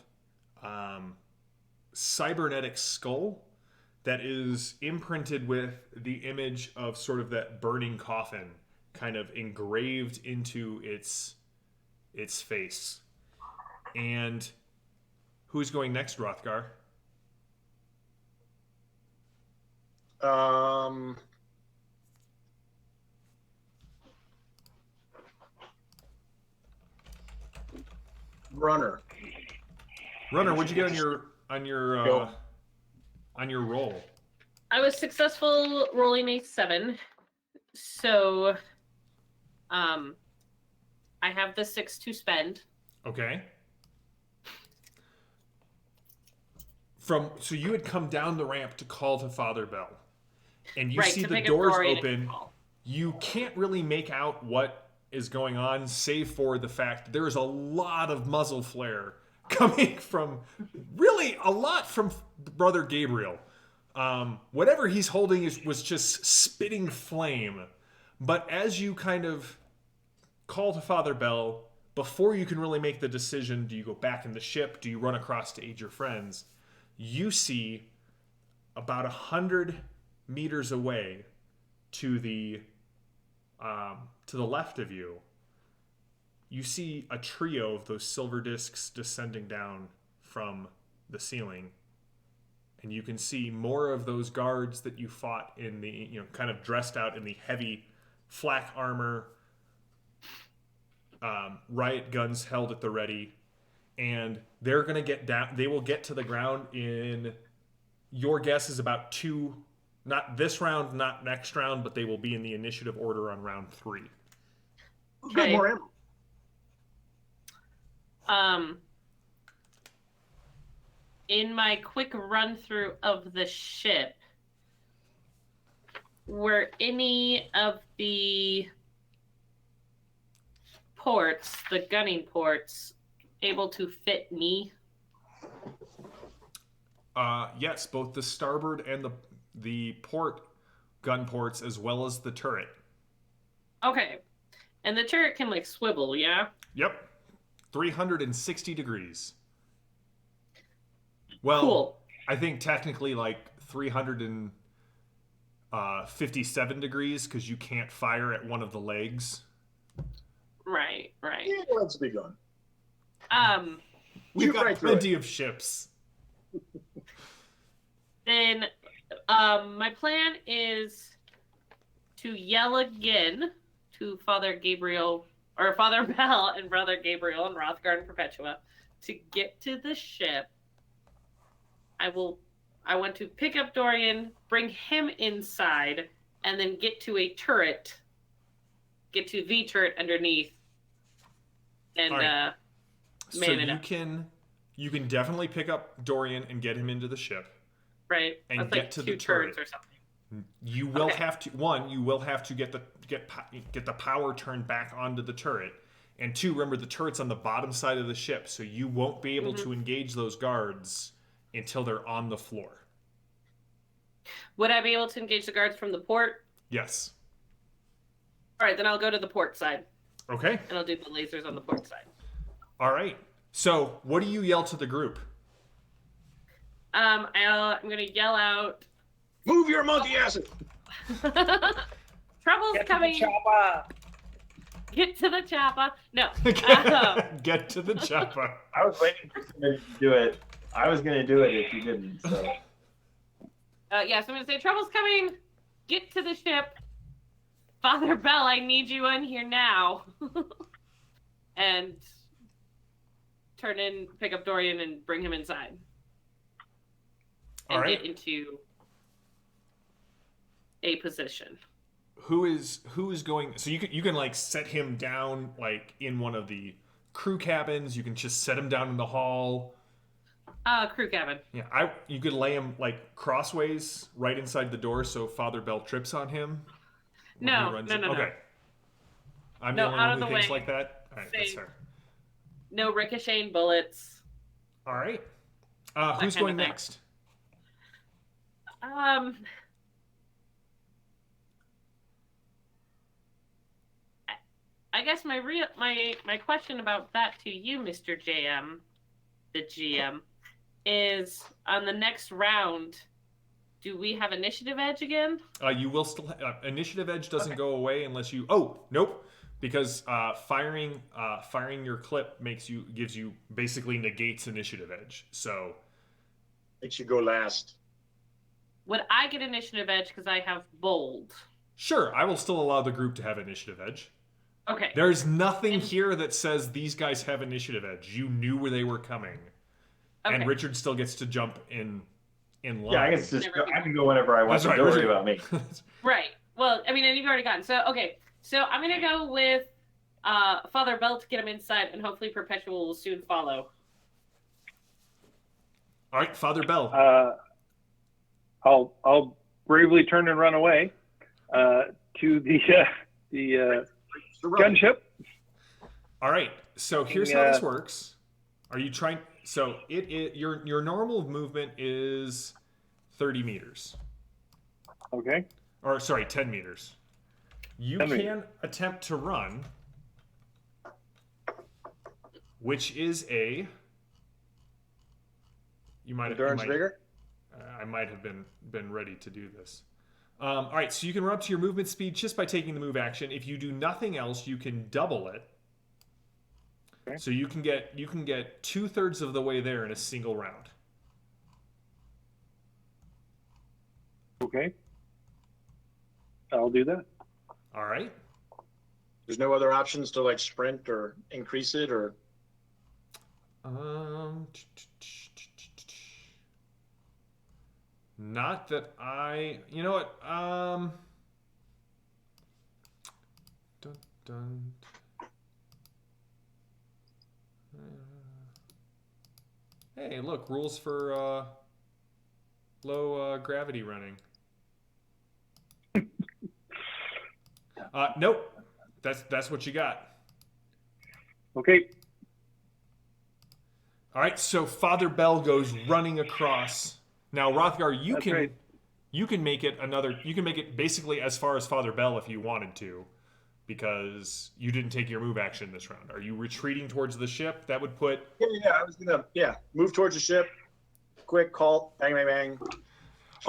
cybernetic skull that is imprinted with the image of sort of that burning coffin kind of engraved into its face. And who's going next, Rothgar? Runner. Runner, what'd you get on your roll? I was successful rolling a 7, so I have the 6 to spend. Okay. So you had come down the ramp to call to Father Bell, and you see the doors open. You can't really make out what is going on, save for the fact that there is a lot of muzzle flare coming from, really a lot from Brother Gabriel. Whatever he's holding was just spitting flame. But as you kind of call to Father Bell, before you can really make the decision, do you go back in the ship? Do you run across to aid your friends? You see about 100 meters away to the left of you, you see a trio of those silver discs descending down from the ceiling. And you can see more of those guards that you fought in the, kind of dressed out in the heavy flak armor, riot guns held at the ready. And they're going to get down. They will get to the ground in, your guess is about 2, not this round, not next round, but they will be in the initiative order on round 3. Got more ammo. In my quick run through of the ship, were any of the ports, the gunning ports, able to fit me? Yes, both the starboard and the port gun ports, as well as the turret. Okay. And the turret can, like, swivel, yeah? Yep. 360 degrees. Well, cool. I think technically, like, 357 degrees, because you can't fire at one of the legs. Right. Yeah, let's be gone. We've got plenty of ships. Then, my plan is to yell again to Father Gabriel, or Father Bell and Brother Gabriel and Rothgar and Perpetua to get to the ship. I want to pick up Dorian, bring him inside, and then get to the turret underneath, and right. man it up. You can definitely pick up Dorian and get him into the ship. Right. And that's get like to 2 the turret. turns or something. You will have to, one, you will have to get the power turned back onto the turret. And 2, remember the turret's on the bottom side of the ship, so you won't be able to engage those guards until they're on the floor. Would I be able to engage the guards from the port? Yes. All right, then I'll go to the port side. Okay. And I'll do the lasers on the port side. All right. So, what do you yell to the group? I'm going to yell out, "Move your monkey asses!" Trouble's coming. Get to the chopper. No. Get to the chopper. I was waiting for somebody to do it. I was going to do it if you didn't. So. So I'm going to say, Trouble's coming. Get to the ship. Father Bell, I need you in here now. And pick up Dorian and bring him inside. And get into a position. Who is going? So you can like set him down like in one of the crew cabins. You can just set him down in the hall. Crew cabin. Yeah, you could lay him like crossways right inside the door, so Father Bell trips on him. No. Okay. I'm the only one who thinks like that. All right, that's fair. No ricocheting bullets. All right. That Who's kind going of thing. next? I guess my question about that to you, Mr. JM, the GM, is on the next round. Do we have initiative edge again? You will still initiative edge doesn't go away unless you. Oh, nope. Because firing your clip gives you basically negates initiative edge. So Makes you go last. Would I get initiative edge because I have bold? sure, I will still allow the group to have initiative edge. Okay. There's nothing here that says these guys have initiative edge. You knew where they were coming, Okay. and Richard still gets to jump in line. Yeah, I can go whenever I want. That's right. Don't worry Richard. about me. Right. Well, I mean, and you've already gotten. So, okay. So I'm going to go with Father Bell to get him inside, and hopefully Perpetual will soon follow. All right, Father Bell. I'll bravely turn and run away to the gunship. All right. So here's how this works. Are you trying? So your normal movement is 30 meters. Okay. Or sorry, 10 meters. You 10 can meters. attempt to run, which is a. Endurance vigor? I might have been ready to do this. All right, so you can run up to your movement speed just by taking the move action. If you do nothing else, you can double it. Okay. So you can get 2/3 of the way there in a single round. Okay. I'll do that. All right. There's no other options to like sprint or increase it or. Not that I. You know what? Dun, dun. Hey, look, rules for low gravity running. Nope. That's what you got. Okay. All right, so Father Bell goes running across. Now, Rothgar, That's right. you can make it basically as far as Father Bell if you wanted to, because you didn't take your move action this round. Are you retreating towards the ship? That would put. Yeah, I was gonna move towards the ship. Quick call, bang, bang, bang. All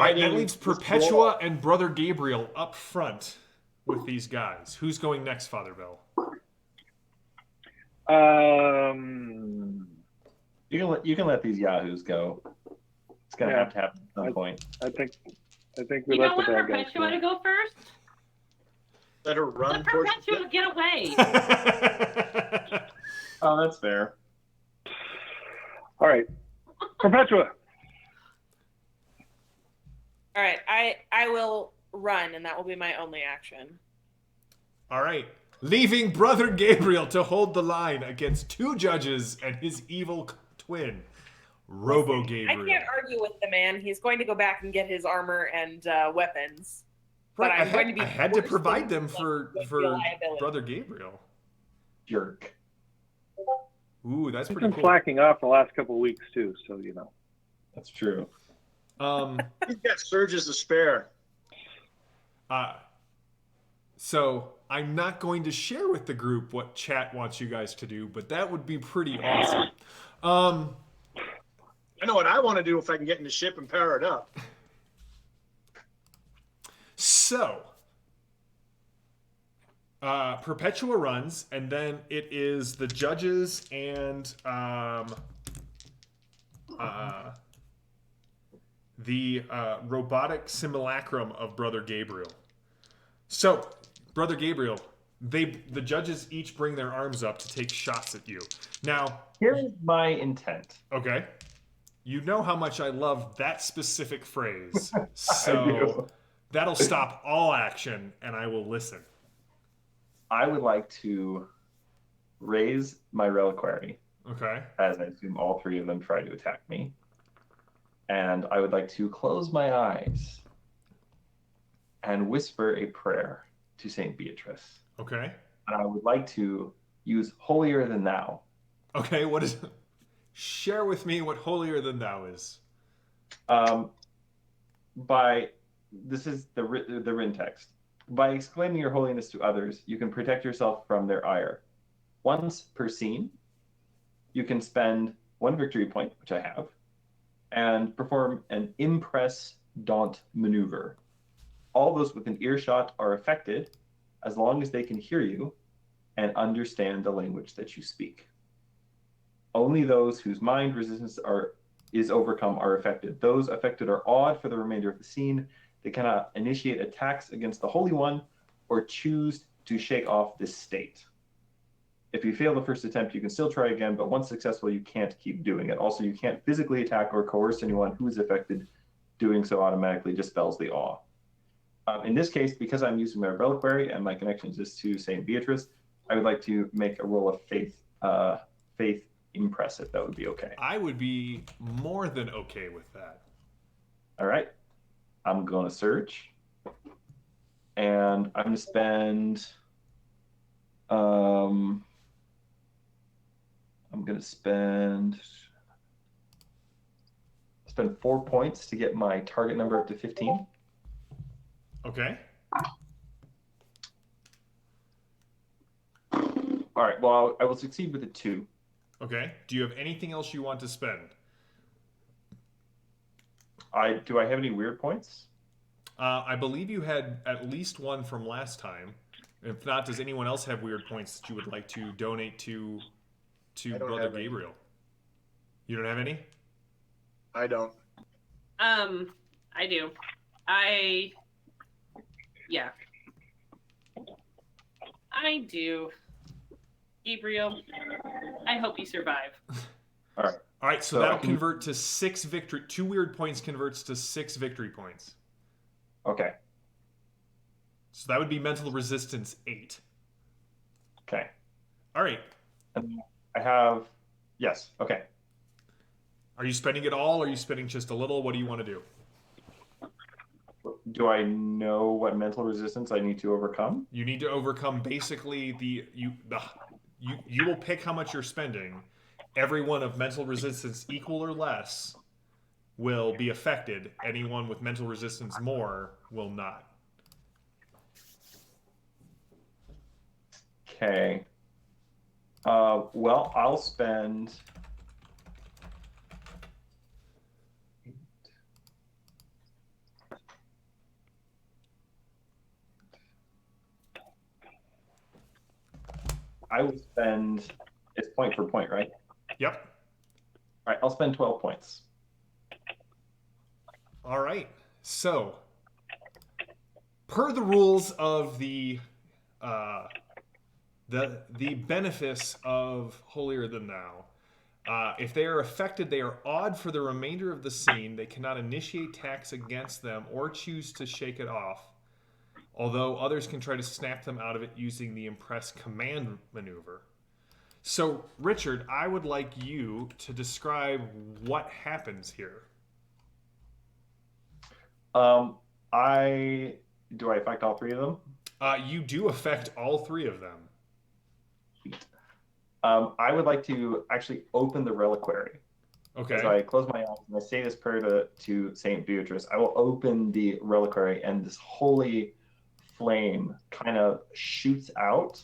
right, that leaves Perpetua and Brother Gabriel up front with these guys. Who's going next, Father Bell? You can let these yahoos go. It's gonna have to happen at some point. I think we You let don't the want bad guys Perpetua go. to go first? Let her run Let towards the Perpetua ship. get away. Oh, that's fair. All right. Perpetua. All right, I will run, and that will be my only action. All right. Leaving Brother Gabriel to hold the line against two judges and his evil twin, Robo I Gabriel. can't argue with the man. He's going to go back and get his armor and weapons. Right, But I'm going to be I had to forced provide to them be for a liability. Brother Gabriel. Jerk. Ooh, that's He's pretty been cool. slacking off the last couple of weeks too, so you know. That's true. He's got surges to spare. So I'm not going to share with the group what chat wants you guys to do, but that would be pretty awesome. I know what I want to do if I can get in the ship and power it up. So Perpetua runs, and then it is the judges and the robotic simulacrum of Brother Gabriel. So, Brother Gabriel, the judges each bring their arms up to take shots at you. Now, Here's my intent. okay, you know how much I love that specific phrase, I so do. that'll stop all action, and I will listen. I would like to raise my reliquary, Okay. as I assume all three of them try to attack me. And I would like to close my eyes and whisper a prayer to Saint Beatrice. Okay. And I would like to use holier than thou. Okay. What is? Share with me what holier than thou is. This is the written text. By exclaiming your holiness to others, you can protect yourself from their ire. Once per scene, you can spend 1 victory point, which I have, and perform an impress daunt maneuver. All those within earshot are affected as long as they can hear you and understand the language that you speak. Only those whose mind resistance is overcome are affected. Those affected are awed for the remainder of the scene. They cannot initiate attacks against the Holy One or choose to shake off this state. If you fail the first attempt, you can still try again, but once successful, you can't keep doing it. Also, you can't physically attack or coerce anyone who is affected. Doing so automatically dispels the awe. In this case, because I'm using my reliquary and my connection is to St. Beatrice, I would like to make a roll of faith impress, if that would be okay. I would be more than okay with that. All right. I'm going to search. And I'm going to spend... I'm going to spend 4 points to get my target number up to 15. Okay. All right. Well, I will succeed with a 2. Okay. Do you have anything else you want to spend? Do I have any weird points? I believe you had at least one from last time. If not, does anyone else have weird points that you would like to donate to Brother Gabriel? You don't have any? I don't. I do. Yeah. I do. Gabriel, I hope you survive. All right. All right, so that'll convert to 6 victory. 2 weird points converts to 6 victory points. Okay. So that would be mental resistance 8. Okay. All right. And I have... Yes. Okay. Are you spending it all, or are you spending just a little? What do you want to do? Do I know what mental resistance I need to overcome? You need to overcome basically you will pick how much you're spending. Everyone of mental resistance equal or less will be affected. Anyone with mental resistance more will not. Okay. Well, I'll spend... I will spend... It's point for point, right? Yep. All right, I'll spend 12 points. All right. So, per the rules of the benefice of Holier Than Thou, if they are affected, they are awed for the remainder of the scene. They cannot initiate attacks against them or choose to shake it off, although others can try to snap them out of it using the Impress command maneuver. So, Richard, I would like you to describe what happens here. Do I affect all 3 of them? You do affect all 3 of them. I would like to actually open the reliquary. Okay. As I close my eyes and I say this prayer to St. Beatrice, I will open the reliquary and this holy flame kind of shoots out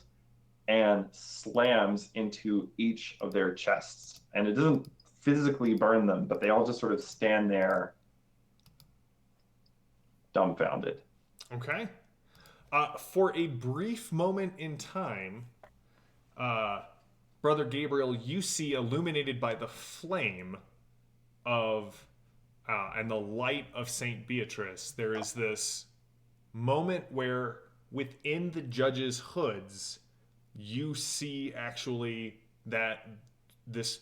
and slams into each of their chests. And it doesn't physically burn them, but they all just sort of stand there dumbfounded. Okay. For a brief moment in time, Brother Gabriel, you see illuminated by the flame of and the light of St. Beatrice, there is this moment where within the judges' hoods, you see actually that these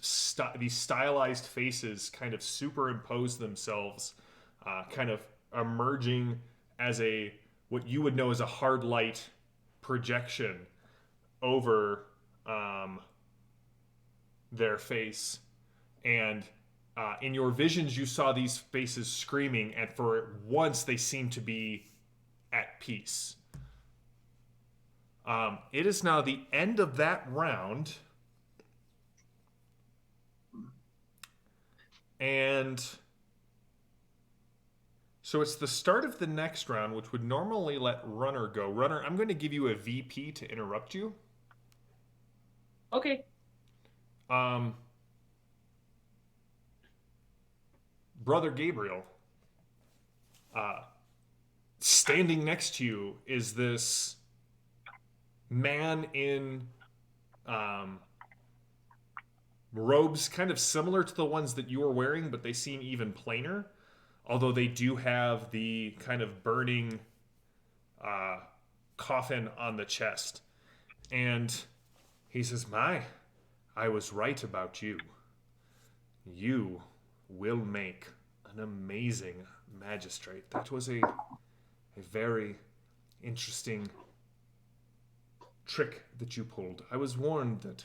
stylized faces kind of superimpose themselves, kind of emerging as what you would know as a hard light projection over their face. And in your visions, you saw these faces screaming, and for once they seem to be at peace. It is now the end of that round. And so it's the start of the next round, which would normally let Runner go. Runner, I'm going to give you a VP to interrupt you. Okay. Brother Gabriel, standing next to you is this man in robes kind of similar to the ones that you were wearing, but they seem even plainer, although they do have the kind of burning coffin on the chest. And he says, I was right about you. You will make an amazing magistrate. That was a very interesting trick that you pulled. I was warned that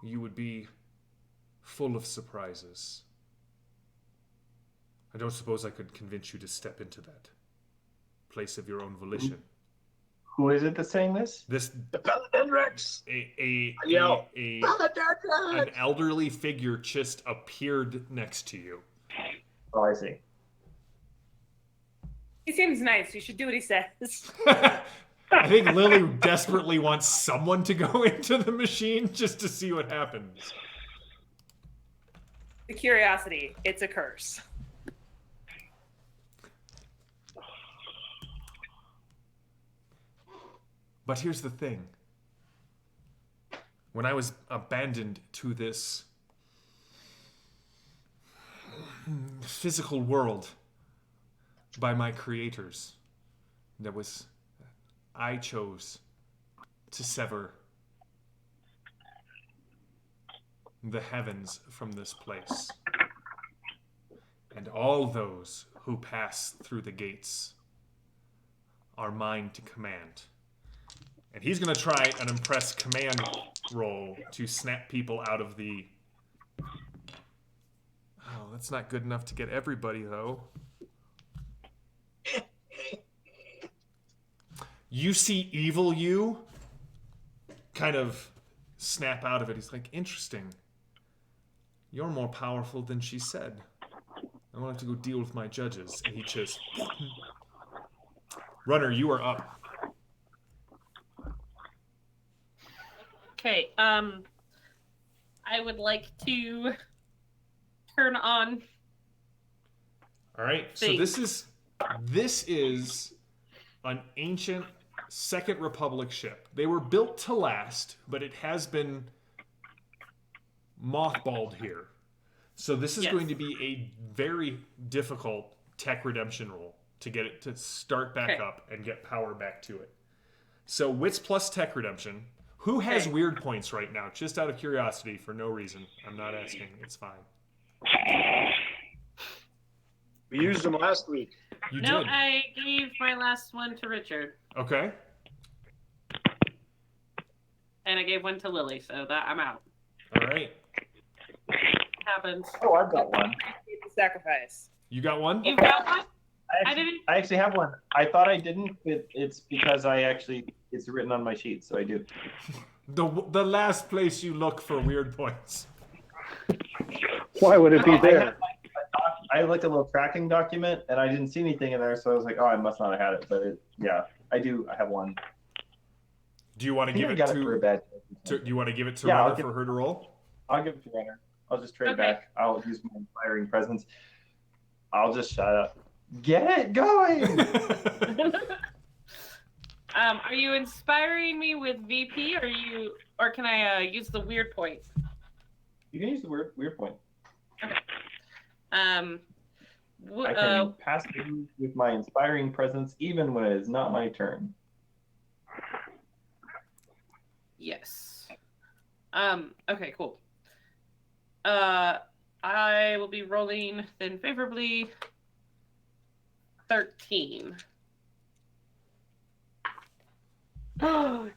you would be full of surprises. I don't suppose I could convince you to step into that place of your own volition. Who is it that's saying this? This The Palindindrax! an elderly figure just appeared next to you. Oh, I see. He seems nice. You should do what he says. I think Lily desperately wants someone to go into the machine just to see what happens. The curiosity. It's a curse. But here's the thing. When I was abandoned to this physical world by my creators, I chose to sever the heavens from this place. And all those who pass through the gates are mine to command. And he's going to try an impress command roll to snap people out of the... Oh, that's not good enough to get everybody, though. You see evil you kind of snap out of it. He's like, interesting. You're more powerful than she said. I won't have to go deal with my judges. And he just... Runner, you are up. Okay, I would like to turn on. All right, so this is an ancient Second Republic ship. They were built to last, but it has been mothballed here. So this is going to be a very difficult tech redemption roll to get it to start back up and get power back to it. So wits plus tech redemption. Who has weird points right now? Just out of curiosity, for no reason. I'm not asking. It's fine. We used them last week. You No, did. I gave my last one to Richard. Okay. And I gave one to Lily, so that I'm out. All right. Happens. Oh, I've got one. The sacrifice. You got one? You've got one? I actually have one. I thought I didn't, but it's because it's written on my sheet, so I do. The last place you look for weird points. Why would it be there? I looked at a little tracking document, and I didn't see anything in there, so I was like, oh, I must not have had it. But yeah, I do. I have one. Do you want to give it do you want to give it to Runner for her to roll? I'll give it to Runner. I'll just trade Okay. back. I'll use my inspiring presence. I'll just shut up. Get it going! Are you inspiring me with VP, or can I use the weird point? You can use the weird point. Um, I can pass you with my inspiring presence even when it is not my turn. Yes. Okay, cool. I will be rolling then favorably 13. Oh,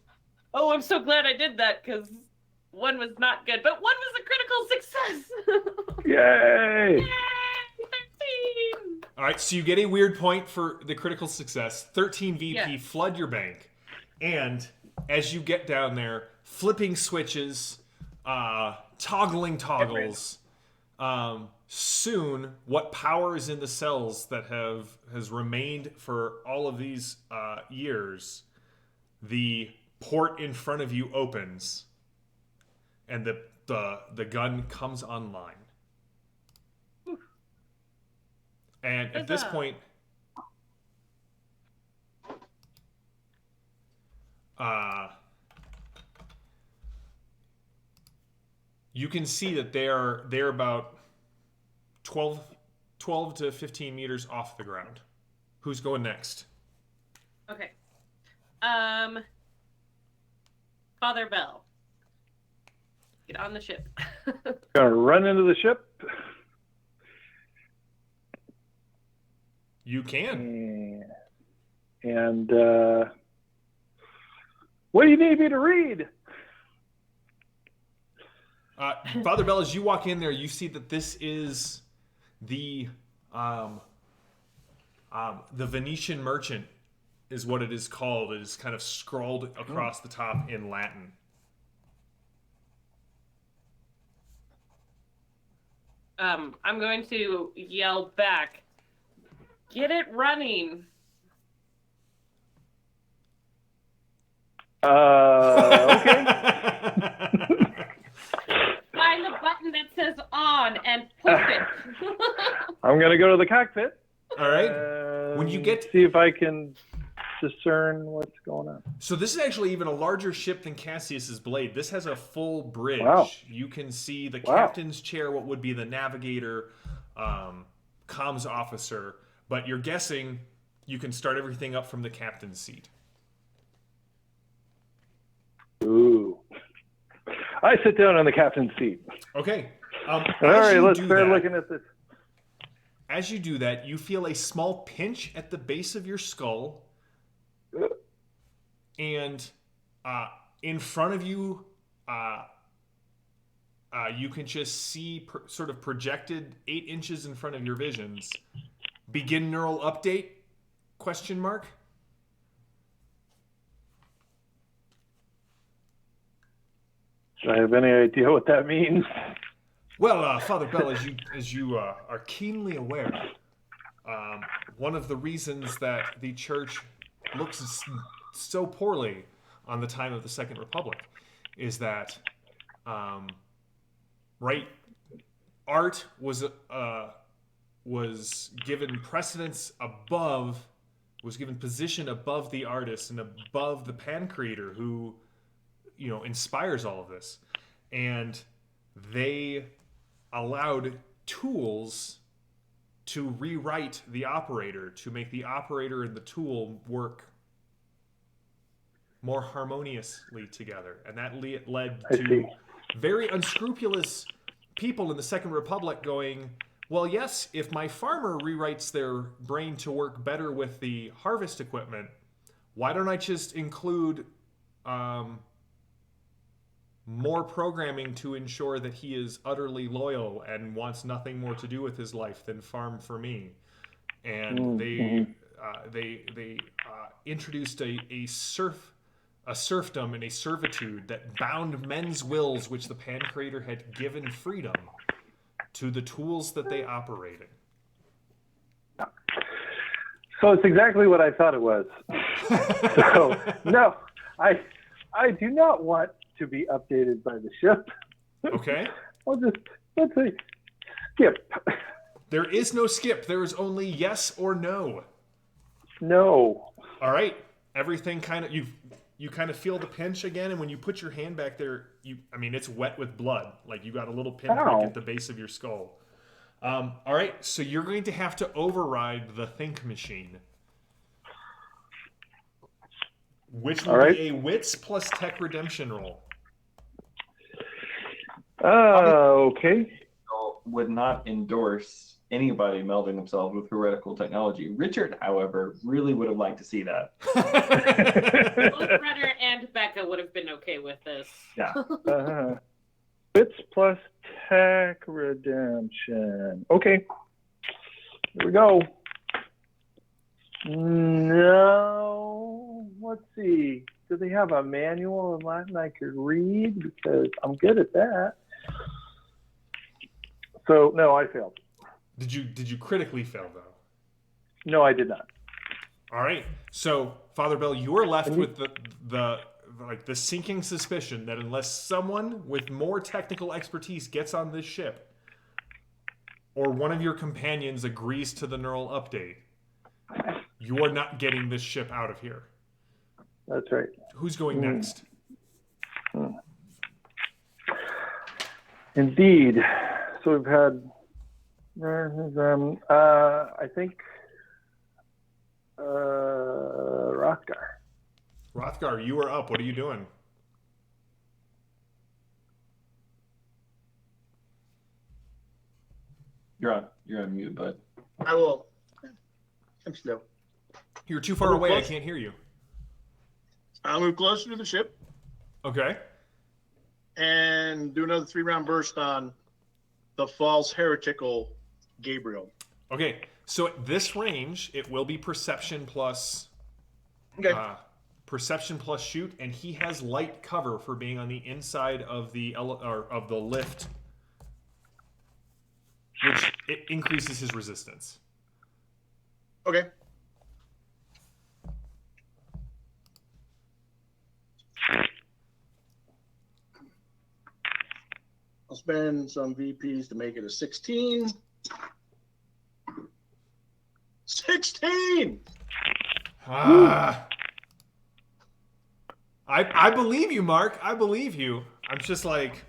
I'm so glad I did that because one was not good, but one was a critical success. Yay! Yay! 13. All right, so you get a weird point for the critical success. 13 VP, Yeah. flood your bank. And as you get down there, flipping switches, toggling toggles, soon, what power is in the cells that has remained for all of these years, the port in front of you opens, and the gun comes online. And at this point, you can see that they're about 12 to 15 meters off the ground. Who's going next? Okay. Father Bell. Get on the ship. Gonna run into the ship. You can. And what do you need me to read? Father Bell, as you walk in there, you see that this is the Venetian merchant is what it is called. It is kind of scrawled across the top in Latin. I'm going to yell back, get it running. Okay. Find the button that says on and push it. I'm gonna go to the cockpit. All right. When you get see if I can discern what's going on. So this is actually even a larger ship than Cassius's Blade. This has a full bridge. Wow. You can see the captain's chair, what would be the navigator, comms officer, but you're guessing you can start everything up from the captain's seat. Ooh. I sit down on the captain's seat. Okay. All right, let's start looking at this. As you do that, you feel a small pinch at the base of your skull. And in front of you, you can just see sort of projected 8 inches in front of your visions. Begin neural update? Question mark. Do I have any idea what that means? Well, Father Bell, as you are keenly aware, one of the reasons that the church looks so poorly on the time of the Second Republic is that, art was given precedence above, was given position above the artist and above the pan creator who, inspires all of this. And they allowed tools to rewrite the operator, to make the operator and the tool work more harmoniously together. And that led to very unscrupulous people in the Second Republic going, well, yes, if my farmer rewrites their brain to work better with the harvest equipment, why don't I just include more programming to ensure that he is utterly loyal and wants nothing more to do with his life than farm for me? And they introduced a serfdom and a servitude that bound men's wills, which the pan creator had given freedom to the tools that they operated. So it's exactly what I thought it was. So no, I do not want to be updated by the ship. Okay. let's say skip. There is no skip. There is only yes or no. No. All right. Everything kind of you kind of feel the pinch again, and when you put your hand back there, it's wet with blood. Like you got a little pinprick at the base of your skull. All right, so you're going to have to override the think machine, which will be a wits plus tech redemption roll. Okay. Would not endorse anybody melding themselves with heretical technology. Richard, however, really would have liked to see that. Both Rudder and Becca would have been okay with this. Yeah. Bits plus tech redemption. Okay. Here we go. No. Let's see. Do they have a manual in Latin I could read? Because I'm good at that. So no, I failed. Did you critically fail though? No, I did not. All right. So, Father Bell, you are left with the sinking suspicion that unless someone with more technical expertise gets on this ship, or one of your companions agrees to the neural update, you are not getting this ship out of here. That's right. Who's going next? Indeed. So we've had, I think, Rothgar. Rothgar, you are up. What are you doing? You're on mute, bud. I will. I'm slow. You're too far away. I can't hear you. I'll move closer to the ship Okay. and do another 3-round burst on the false heretical Gabriel. Okay. So at this range, it will be perception plus Okay. perception plus shoot, and he has light cover for being on the inside of the of the lift, which it increases his resistance. Okay. I'll spend some VPs to make it a 16. 16! I believe you, Mark. I believe you. I'm just like,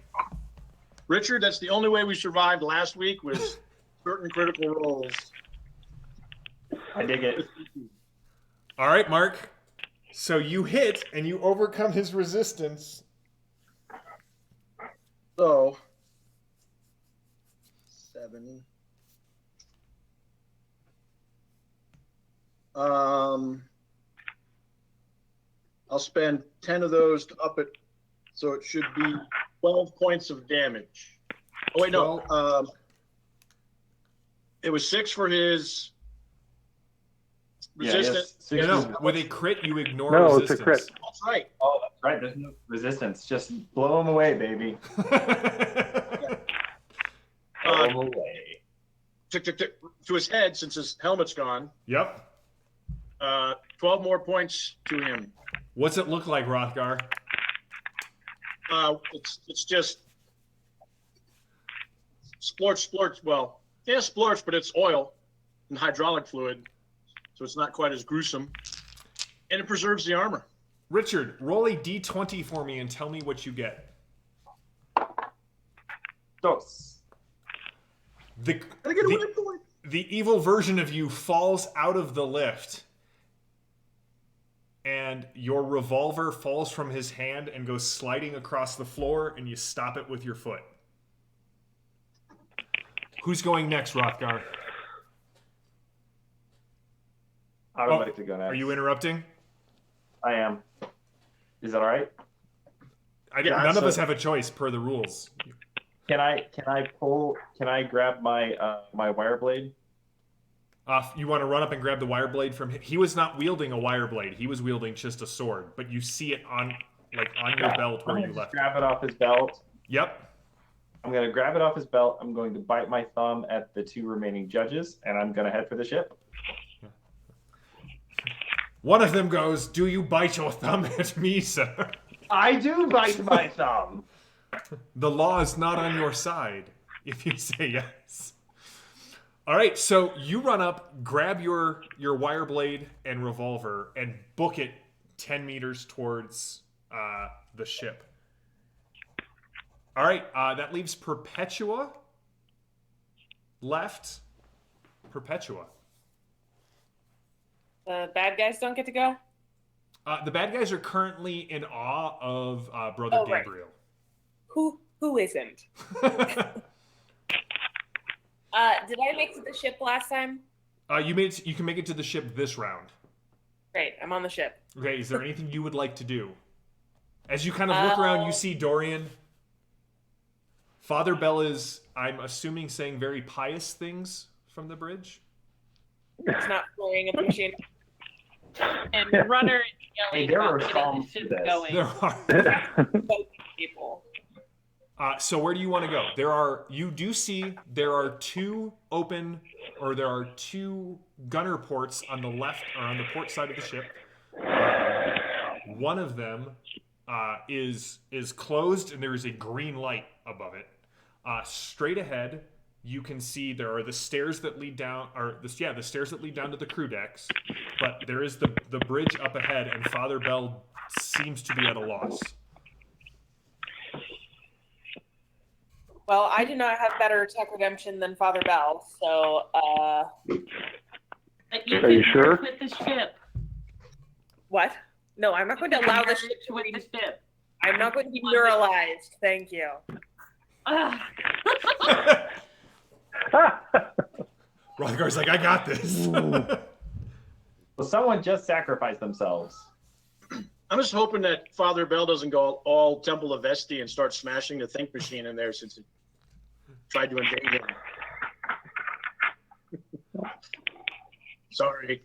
Richard, that's the only way we survived last week was certain critical rolls. I dig it. all right, Mark. So you hit and you overcome his resistance. So, 7. I'll spend 10 of those to up it, so it should be 12 points of damage. Oh wait, no. It was 6 for his resistance. Yeah, No, with a crit, you ignore No, resistance. it's a crit. That's right. Oh, that's right. There's no resistance. Just blow him away, baby. Blow him away. Tick, tick, tick, to his head, since his helmet's gone. Yep. 12 more points to him. What's it look like, Rothgar? It's just splorch. Well, yeah, splorch, but it's oil and hydraulic fluid, so it's not quite as gruesome, and it preserves the armor. Richard, roll a d20 for me and tell me what you get. Dos. The I get a win point. the evil version of you falls out of the lift, and your revolver falls from his hand and goes sliding across the floor, and you stop it with your foot. Who's going next, Rothgar? I would like to go next. Are you interrupting? I am. Is that all right? None of us have a choice per the rules. Can I grab my my wire blade? You want to run up and grab the wire blade from him? He was not wielding a wire blade. He was wielding just a sword, but you see it on your belt where you left it. Grab it off his belt. Yep. I'm going to grab it off his belt. I'm going to bite my thumb at the 2 remaining judges, and I'm going to head for the ship. One of them goes, "Do you bite your thumb at me, sir?" I do bite my thumb. The law is not on your side if you say yes. All right, so you run up, grab your wire blade and revolver, and book it 10 meters towards the ship. All right, that leaves Perpetua left. Perpetua. The bad guys don't get to go? The bad guys are currently in awe of Brother Oh, right. Gabriel. Who isn't? Did I make it to the ship last time? You can make it to the ship this round. Great, I'm on the ship. Okay, is there anything you would like to do? As you kind of look around, you see Dorian. Father Bell is, I'm assuming, saying very pious things from the bridge. It's not swearing at the machine. And Runner is Hey, yelling there are about getting songs the ship to this. going. There are. Both people. So where do you want to go? You do see there are two gunner ports on the left or on the port side of the ship. One of them is closed, and there is a green light above it. Straight ahead, you can see there are the stairs that lead down, the stairs that lead down to the crew decks. But there is the bridge up ahead, and Father Bell seems to be at a loss. Well, I do not have better tech redemption than Father Bell, so But you Are you can sure? work with the ship. what? No, I'm not going to allow this ship to with read. the ship. I'm not going to be neuralized. Thank you. Ugh. Rothar's like, I got this. Well, someone just sacrificed themselves. I'm just hoping that Father Bell doesn't go all Temple of Vesti and start smashing the think machine in there since it tried to invade him. Sorry.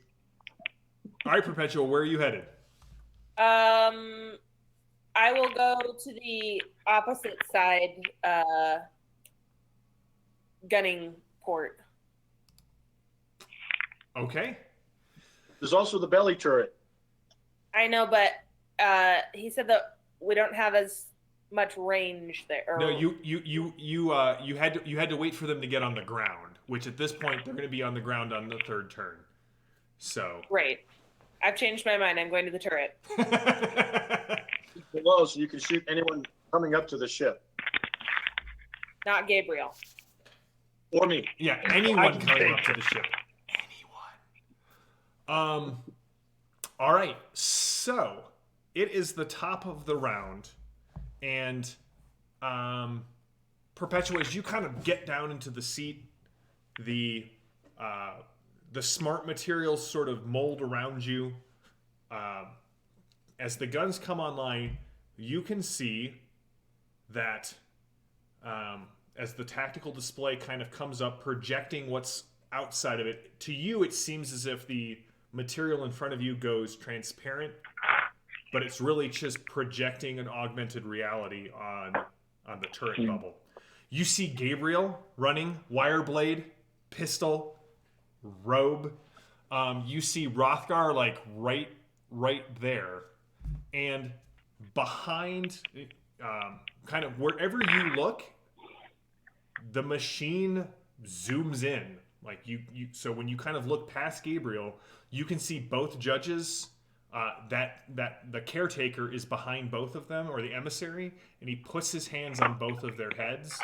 All right, Perpetual, where are you headed? I will go to the opposite side, gunning port. Okay. There's also the belly turret. I know, but he said that we don't have as much range there. Or... No, you had to wait for them to get on the ground, which at this point they're going to be on the ground on the third turn. So. Great. I've changed my mind. I'm going to the turret. Below, so you can shoot anyone coming up to the ship. Not Gabriel. Or me. Yeah, anyone coming up to the ship. Anyone. All right. So it is the top of the round, and Perpetua, as you kind of get down into the seat, the smart materials sort of mold around you. As the guns come online, you can see that as the tactical display kind of comes up, projecting what's outside of it, to you it seems as if the material in front of you goes transparent, but it's really just projecting an augmented reality on the turret bubble. You see Gabriel running, wire blade, pistol, robe. You see Rothgar like right there, and behind, kind of wherever you look, the machine zooms in. Like you so when you kind of look past Gabriel, you can see both judges. That the caretaker is behind both of them, or the emissary, and he puts his hands on both of their heads,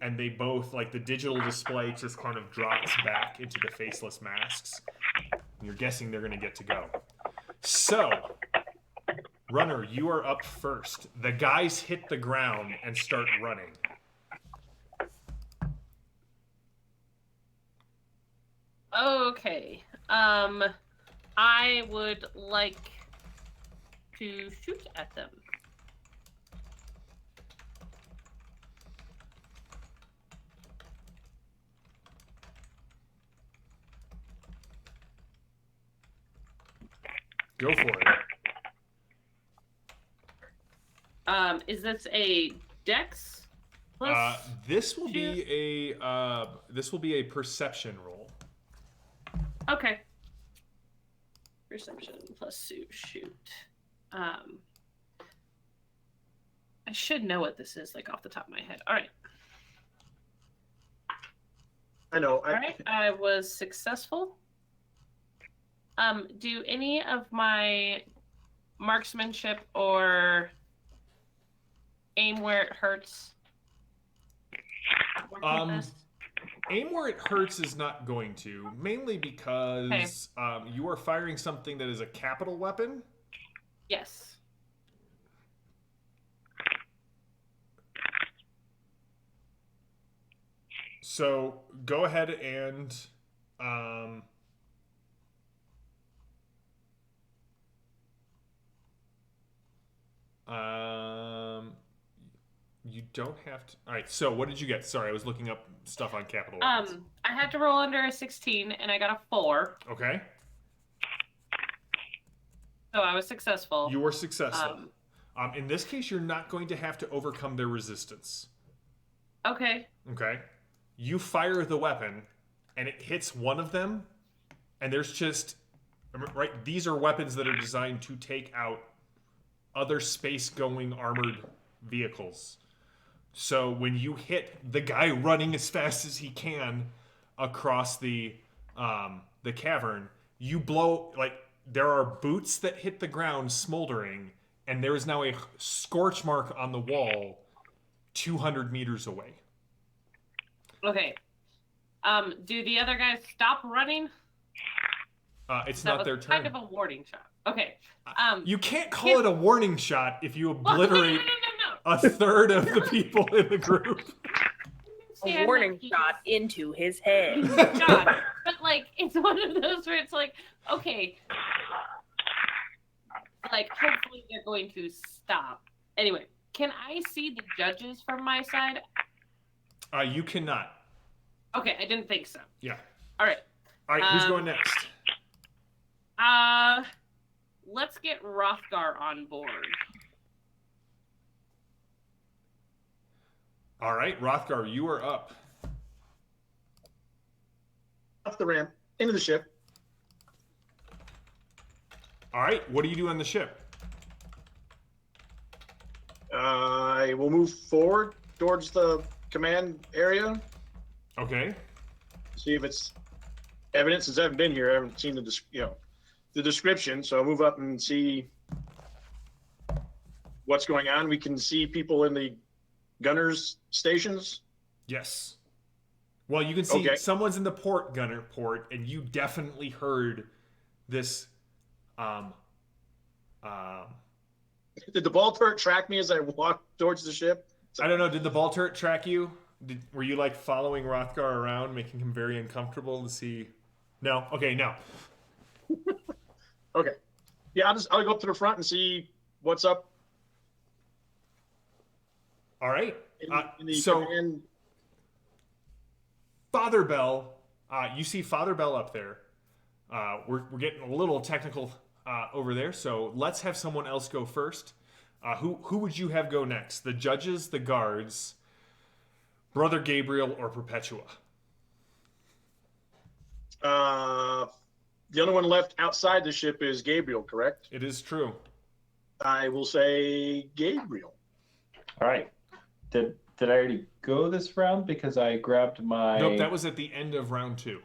and they both, like, the digital display just kind of drops back into the faceless masks. And you're guessing they're going to get to go. So, Runner, you are up first. The guys hit the ground and start running. Okay. I would like to shoot at them. Go for it. Is this a dex? This will be a perception roll. Okay. Perception plus shoot. I should know what this is, like, off the top of my head. All right. I know. All right. I was successful. Do any of my marksmanship or aim where it hurts work with this? Aim where it hurts is not going to, mainly because you are firing something that is a capital weapon. Yes. So go ahead and you don't have to. All right. So what did you get? Sorry, I was looking up stuff on capital weapons. I had to roll under a 16, and I got a 4. Okay. So I was successful. You were successful. In this case, you're not going to have to overcome their resistance. Okay. Okay. You fire the weapon, and it hits one of them, and there's just right. These are weapons that are designed to take out other space-going armored vehicles. So when you hit the guy running as fast as he can across the cavern, you blow like there are boots that hit the ground smoldering, and there is now a scorch mark on the wall 200 meters away. Okay. Do the other guys stop running? It's That not was their turn. kind of a warning shot. Okay. You can't call it a warning shot if you Well, obliterate no. a third of the people in the group. A warning shot into his head. God. But like, it's one of those where it's like, okay, like hopefully they're going to stop. Anyway, can I see the judges from my side? You cannot. Okay, I didn't think so. Yeah. All right. All right, who's going next? Let's get Rothgar on board. All right, Rothgar, you are up. Off the ramp, into the ship. All right, what do you do on the ship? I will move forward towards the command area. Okay. See if it's evidence. Since I haven't been here, I haven't seen the description. So I'll move up and see what's going on. We can see people in the gunners' stations. Yes. Well, you can see someone's in the gunner port, and you definitely heard this. Did the ball turret track me as I walked towards the ship? I don't know. Did the ball turret track you? Were you like following Rothgar around, making him very uncomfortable to see? No. Okay. No. Okay. Yeah, I'll go up to the front and see what's up. All right. In the so, command. Father Bell, you see Father Bell up there. We're getting a little technical over there, so let's have someone else go first. Who would you have go next? The judges, the guards, Brother Gabriel, or Perpetua? The only one left outside the ship is Gabriel, correct? It is true. I will say Gabriel. All right. Did I already go this round because I grabbed my? Nope, that was at the end of round 2.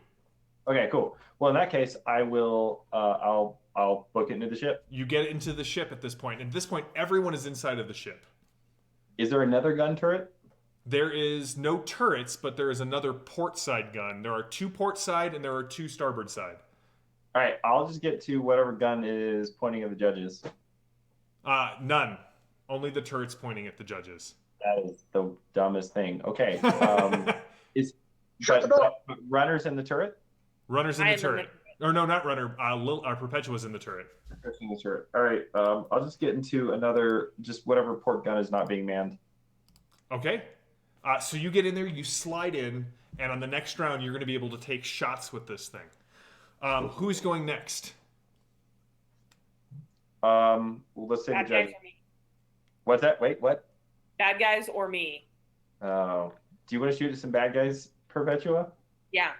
Okay, cool. Well, in that case, I will. I'll book it into the ship. You get into the ship at this point. At this point, everyone is inside of the ship. Is there another gun turret? There is no turrets, but there is another port side gun. There are 2 port side and there are 2 starboard side. All right, I'll just get to whatever gun is pointing at the judges. None. Only the turrets pointing at the judges. That is the dumbest thing. Okay. Shut the door. But runners in the turret? Runners in the turret. Or no, not runner. Perpetua's in the turret. In the turret. All right. I'll just get into another, just whatever port gun is not being manned. Okay. So you get in there, you slide in, and on the next round, you're going to be able to take shots with this thing. Who's going next? Well, let's say Bad the guys judge. or me? What's that? Wait, what? Bad guys or me? Do you want to shoot at some bad guys, Perpetua? Yeah.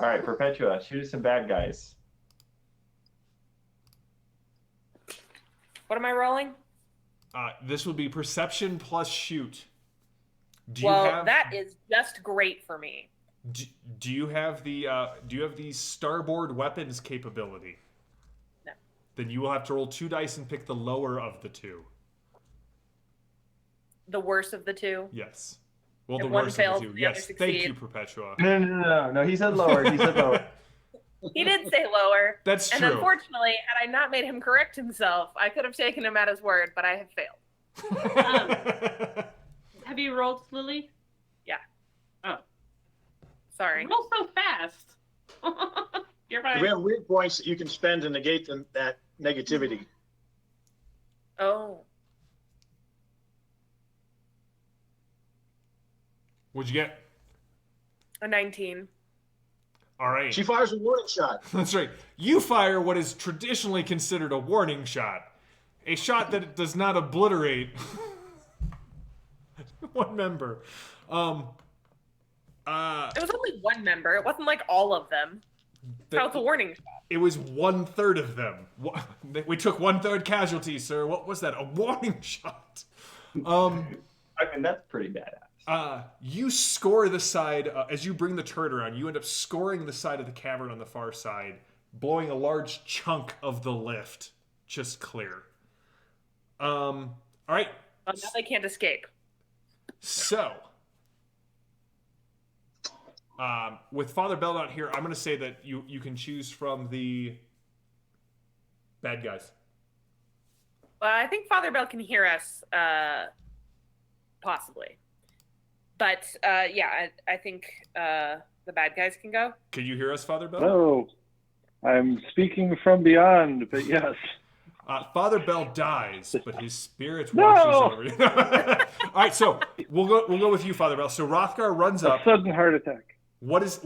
All right, Perpetua, shoot at some bad guys. What am I rolling? This would be perception plus shoot. That is just great for me. Do you have the starboard weapons capability? No. Then you will have to roll 2 dice and pick the lower of the 2. The worst of the 2? Yes. Well, If the one worst fails, of the 2. the other Yes. Thank you, succeed. Perpetua. No. He said lower. He said lower. He did say lower. That's And true. unfortunately, had I not made him correct himself, I could have taken him at his word, but I have failed. Have you rolled, Lily? Yeah. Oh. Sorry. Roll so fast. You're fine. We have weird points that you can spend to negate that negativity. Oh. What'd you get? A 19. All right. She fires a warning shot. That's right. You fire what is traditionally considered a warning shot. A shot that does not obliterate one member. It was only one member. It wasn't like all of them. That was a warning shot. It was 1/3 of them. We took 1/3 casualties, sir. What was that? A warning shot. I mean, that's pretty badass. You score the side as you bring the turret around. You end up scoring the side of the cavern on the far side, blowing a large chunk of the lift just clear. All right. Well, now they can't escape. So, with Father Bell not here, I'm going to say that you can choose from the bad guys. Well, I think Father Bell can hear us, possibly. But, yeah, I think the bad guys can go. Can you hear us, Father Bell? No, I'm speaking from beyond, but yes. Father Bell dies, but his spirit No! washes over. All right, so we'll go with you, Father Bell. So Rothgar runs A up. sudden heart attack. What does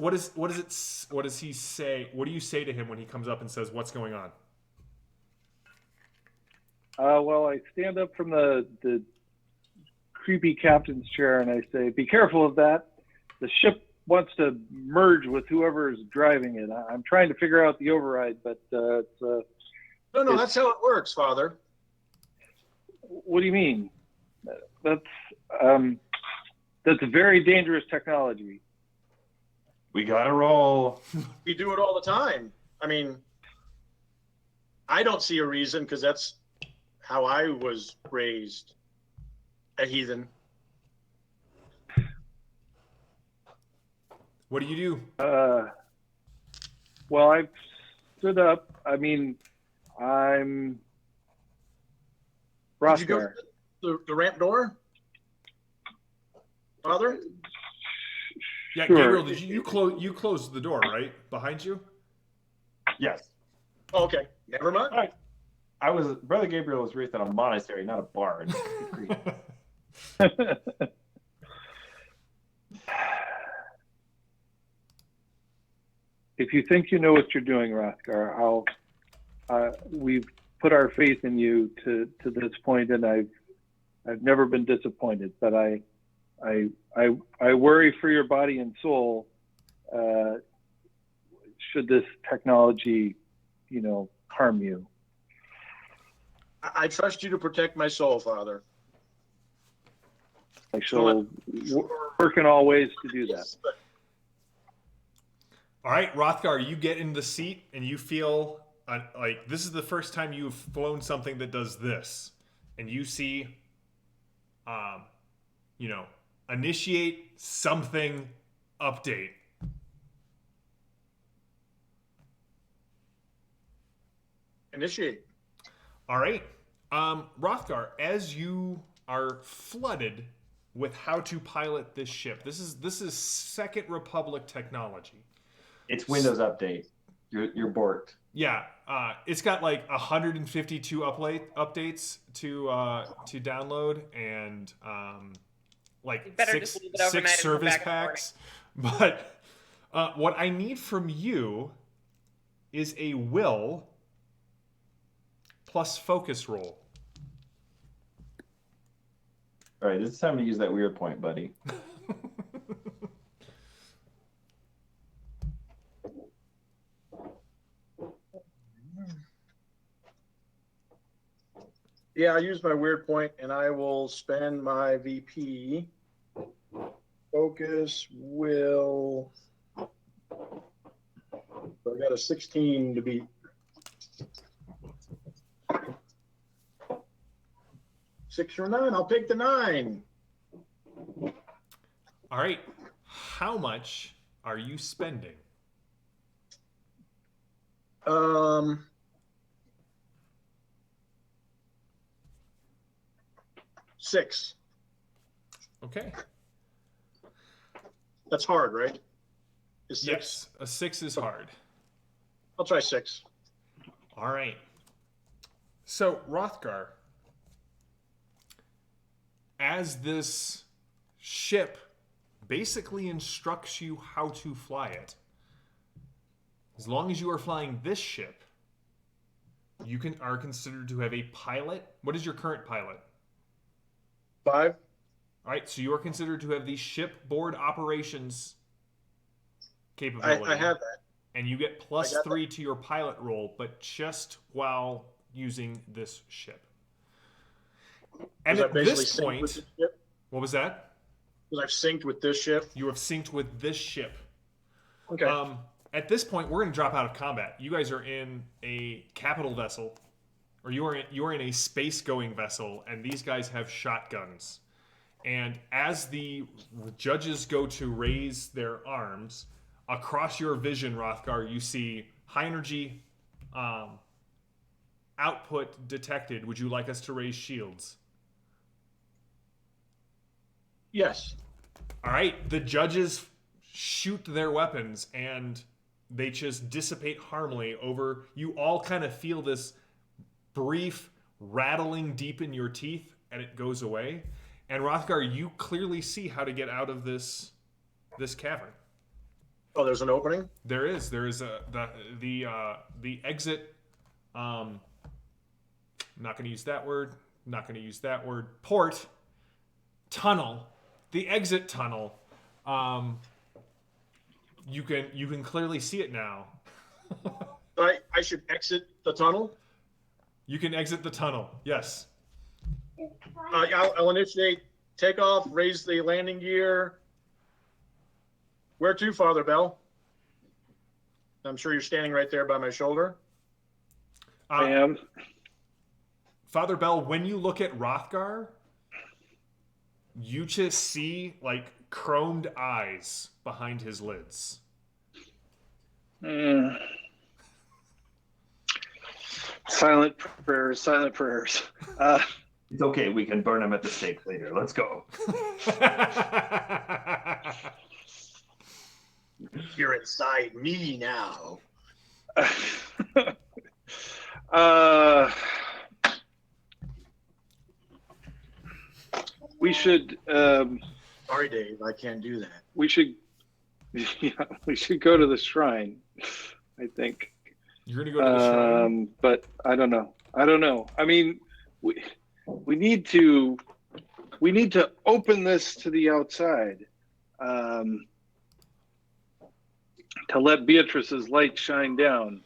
he say? What do you say to him when he comes up and says, "What's going on?" Well, I stand up from the creepy captain's chair and I say, "Be careful of that. The ship wants to merge with whoever is driving it. I'm trying to figure out the override, but it's." No, that's how it works, Father. What do you mean? That's very dangerous technology. We gotta roll. We do it all the time. I mean, I don't see a reason because that's how I was raised, a heathen. What do you do? Well, I've stood up. I mean, I'm Did you go Rothgar. to the ramp door, Father? Yeah, Sure. Gabriel, did you closed the door, right? Behind you? Yes. Oh, okay, never mind. Brother Gabriel was raised in a monastery, not a bar. If you think you know what you're doing, Rothgar, we've put our faith in you to this point, and I've never been disappointed. But I worry for your body and soul. Should this technology, harm you? I trust you to protect my soul, Father. I shall work in all ways to do that. Yes, but All right, Rothgar, you get in the seat and you feel like this is the first time you've flown something that does this, and you see, initiate something update. initiate. All right, Rothgar, as you are flooded with how to pilot this ship, this is Second Republic technology. It's Windows Update. You're borked. Yeah, it's got like 152 updates to download, and like You better just leave it overnight six and come service back in the morning. packs. But what I need from you is a will plus focus roll. All right, it's time to use that weird point, buddy. Yeah, I use my weird point, and I will spend my VP. Focus will. I got a 16 to beat. 6 or 9. I'll take the 9. All right, how much are you spending? 6. Okay. That's hard, right? Is 6? Yes, a 6 is hard. I'll try 6. All right. So, Rothgar, as this ship basically instructs you how to fly it, as long as you are flying this ship, you are considered to have a pilot. What is your current pilot? 5. All right, so you are considered to have the shipboard operations capability. I have that. And you get I plus got 3 to your pilot roll, but just while using this ship. And Because at I basically this synced with point, this ship. what was that? Because I've synced with this ship. You have synced with this ship. Okay. At this point, we're going to drop out of combat. You guys are in a capital vessel, or you are in a space-going vessel, and these guys have shotguns. And as the judges go to raise their arms, across your vision, Rothgar, you see high energy output detected. Would you like us to raise shields? Yes. All right, the judges shoot their weapons and they just dissipate harmlessly over. You all kind of feel this brief rattling deep in your teeth and it goes away. And Rothgar, you clearly see how to get out of this cavern. Oh, there's an opening? There is the exit. I'm not going to use that word. Port tunnel. The exit tunnel. You can clearly see it now. I should exit the tunnel? You can exit the tunnel. Yes. I'll initiate takeoff, raise the landing gear. Where to, Father Bell? I'm sure you're standing right there by my shoulder. I am. Father Bell, when you look at Rothgar, you just see like chromed eyes behind his lids. Silent prayers, silent prayers. It's okay. We can burn them at the stake later. Let's go. You're inside me now. We should. Sorry, Dave. I can't do that. We should. Yeah, we should go to the shrine. I think. You're gonna go to the shrine, but I don't know. I mean, we need to open this to the outside. To let Beatrice's light shine down.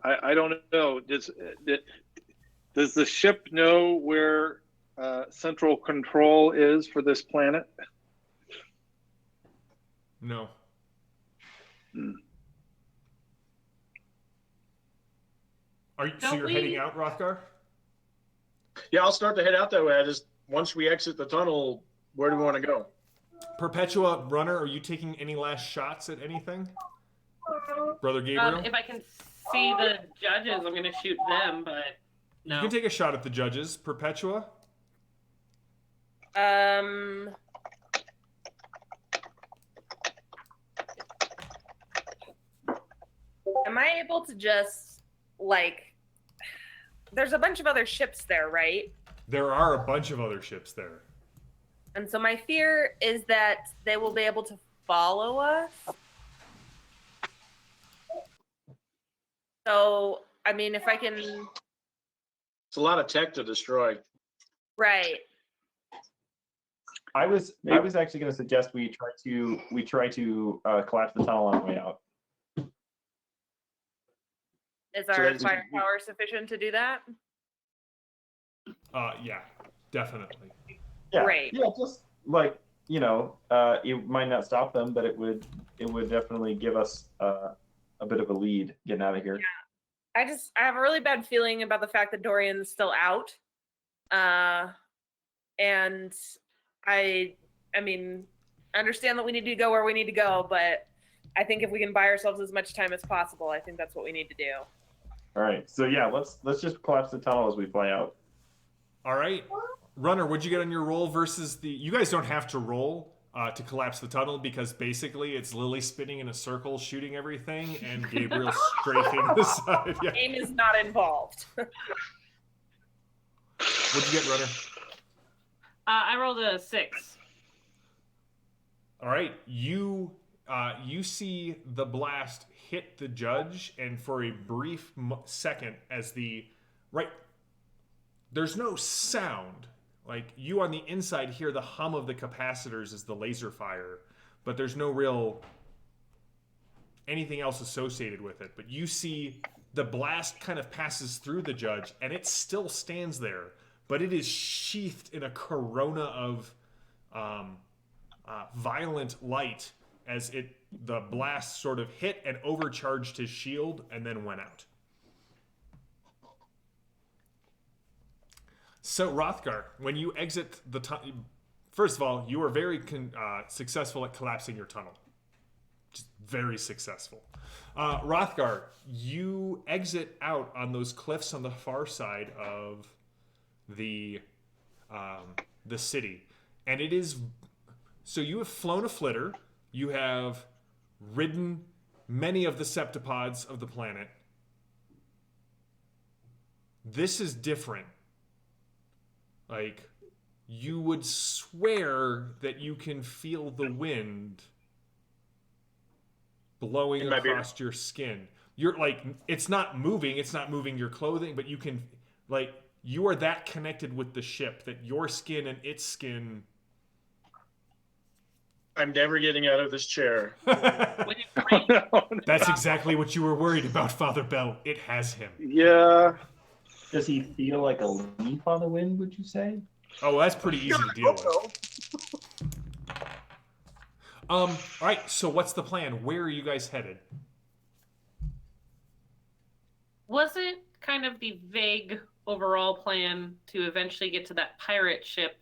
I don't know. Does the ship know where central control is for this planet? No. So you're heading out, Rothgar? Yeah, I'll start to head out that way. Once we exit the tunnel, where do we want to go? Perpetua, Runner, are you taking any last shots at anything? Brother Gabriel? If I can see the judges, I'm going to shoot them, but no. You can take a shot at the judges. Perpetua? Am I able to just, like, there's a bunch of other ships there, right? There are a bunch of other ships there. And so my fear is that they will be able to follow us. So, I mean, if I can... It's a lot of tech to destroy. Right. I was actually going to suggest we try to collapse the tunnel on the way out. Is our firepower sufficient to do that? Yeah, definitely. Yeah, Great. yeah, just like it might not stop them, but it would definitely give us a bit of a lead getting out of here. Yeah. I have a really bad feeling about the fact that Dorian's still out. And I mean, I understand that we need to go where we need to go, but I think if we can buy ourselves as much time as possible, I think that's what we need to do. All right. So yeah, let's just collapse the tunnel as we fly out. All right. Runner, what'd you get on your roll versus the... You guys don't have to roll to collapse the tunnel because basically it's Lily spinning in a circle shooting everything and Gabriel strafing the side. Yeah. Aim is not involved. What'd you get, Runner? I rolled a 6. All right. You see the blast hit the judge, and for a brief second as there's no sound. like you on the inside hear the hum of the capacitors as the laser fire, but there's no real anything else associated with it. But you see the blast kind of passes through the judge, and it still stands there, but it is sheathed in a corona of violent light as the blast sort of hit and overcharged his shield and then went out. So Rothgar, when you exit the tunnel, first of all, you are very successful at collapsing your tunnel. Just very successful. Rothgar, you exit out on those cliffs on the far side of the city, and it is so you have flown a flitter. You have ridden many of the septipods of the planet. This is different. Like, you would swear that you can feel the wind blowing In my across your skin. You're like, it's not moving your clothing, but you can, like, you are that connected with the ship that your skin and its skin. I'm never getting out of this chair. That's exactly what you were worried about, Father Bell. It has him. Yeah. Does he feel like a leaf on the wind, would you say? Oh, that's pretty easy to deal with. All right, so what's the plan? Where are you guys headed? Was it kind of the vague overall plan to eventually get to that pirate ship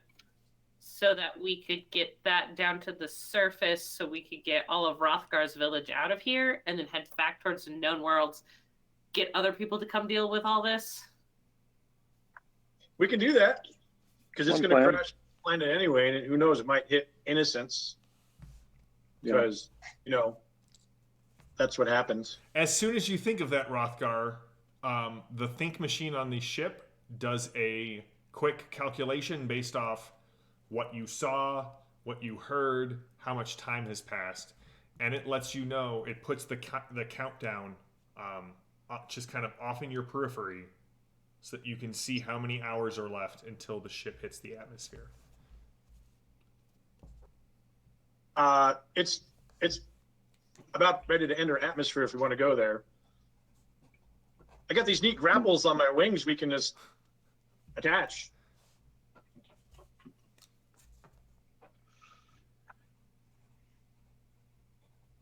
so that we could get that down to the surface so we could get all of Rothgar's village out of here and then head back towards the known worlds, get other people to come deal with all this? We can do that because it's One going to plan. crash the planet anyway, and who knows, it might hit innocents because that's what happens. As soon as you think of that, Rothgar, the think machine on the ship does a quick calculation based off what you saw, what you heard, how much time has passed, and it lets you know. It puts the countdown just kind of off in your periphery, so that you can see how many hours are left until the ship hits the atmosphere. It's about ready to enter atmosphere if we want to go there. I got these neat grapples on my wings we can just attach.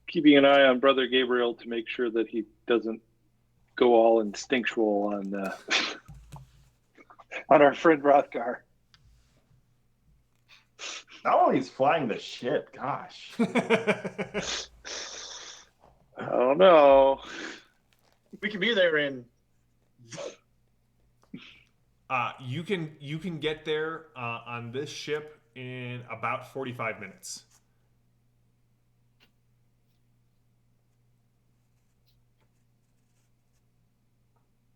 Keeping an eye on Brother Gabriel to make sure that he doesn't go all instinctual on on our friend Rothgar. Not only is flying the ship, gosh. I don't know. We can be there in. You can get there on this ship in about 45 minutes.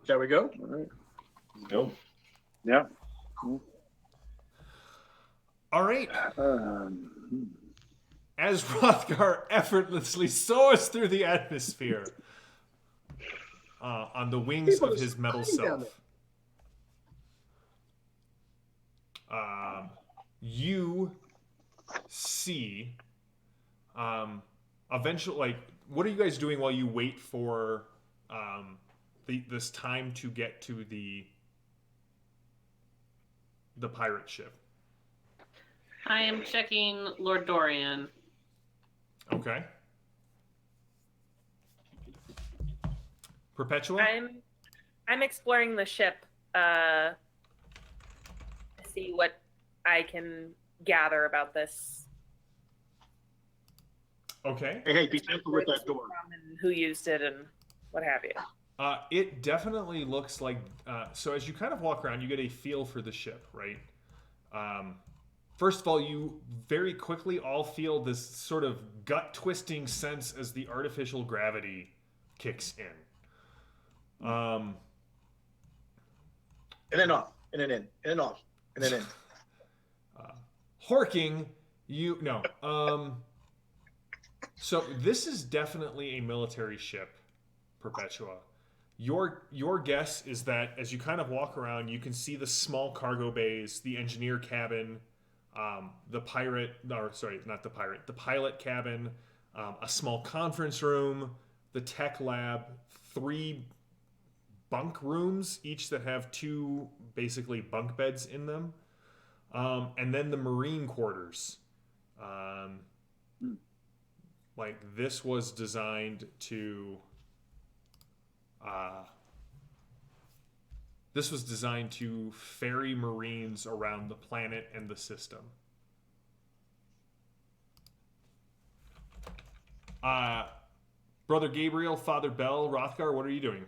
Shall we go? All right. Nope. Yeah. All right. Um, As Rothgar effortlessly soars through the atmosphere on the wings People of are his metal flying down self, you see eventually, like, what are you guys doing while you wait for this time to get to the pirate ship? I am checking Lord Dorian. Okay. Perpetua? I'm exploring the ship to see what I can gather about this. Okay. Hey, be careful with that door. And who used it and what have you. It definitely looks like... so as you kind of walk around, you get a feel for the ship, right? First of all, you very quickly all feel this sort of gut-twisting sense as the artificial gravity kicks in. And then off, and then in, and then off, and then in. Horking, so this is definitely a military ship, Perpetua. Your guess is that as you kind of walk around, you can see the small cargo bays, the engineer cabin, the pilot cabin, a small conference room, the tech lab, 3 bunk rooms, each that have 2 basically bunk beds in them, and then the Marine quarters. Like this was designed to. This was designed to ferry Marines around the planet and the system. Brother Gabriel, Father Bell, Rothgar, what are you doing?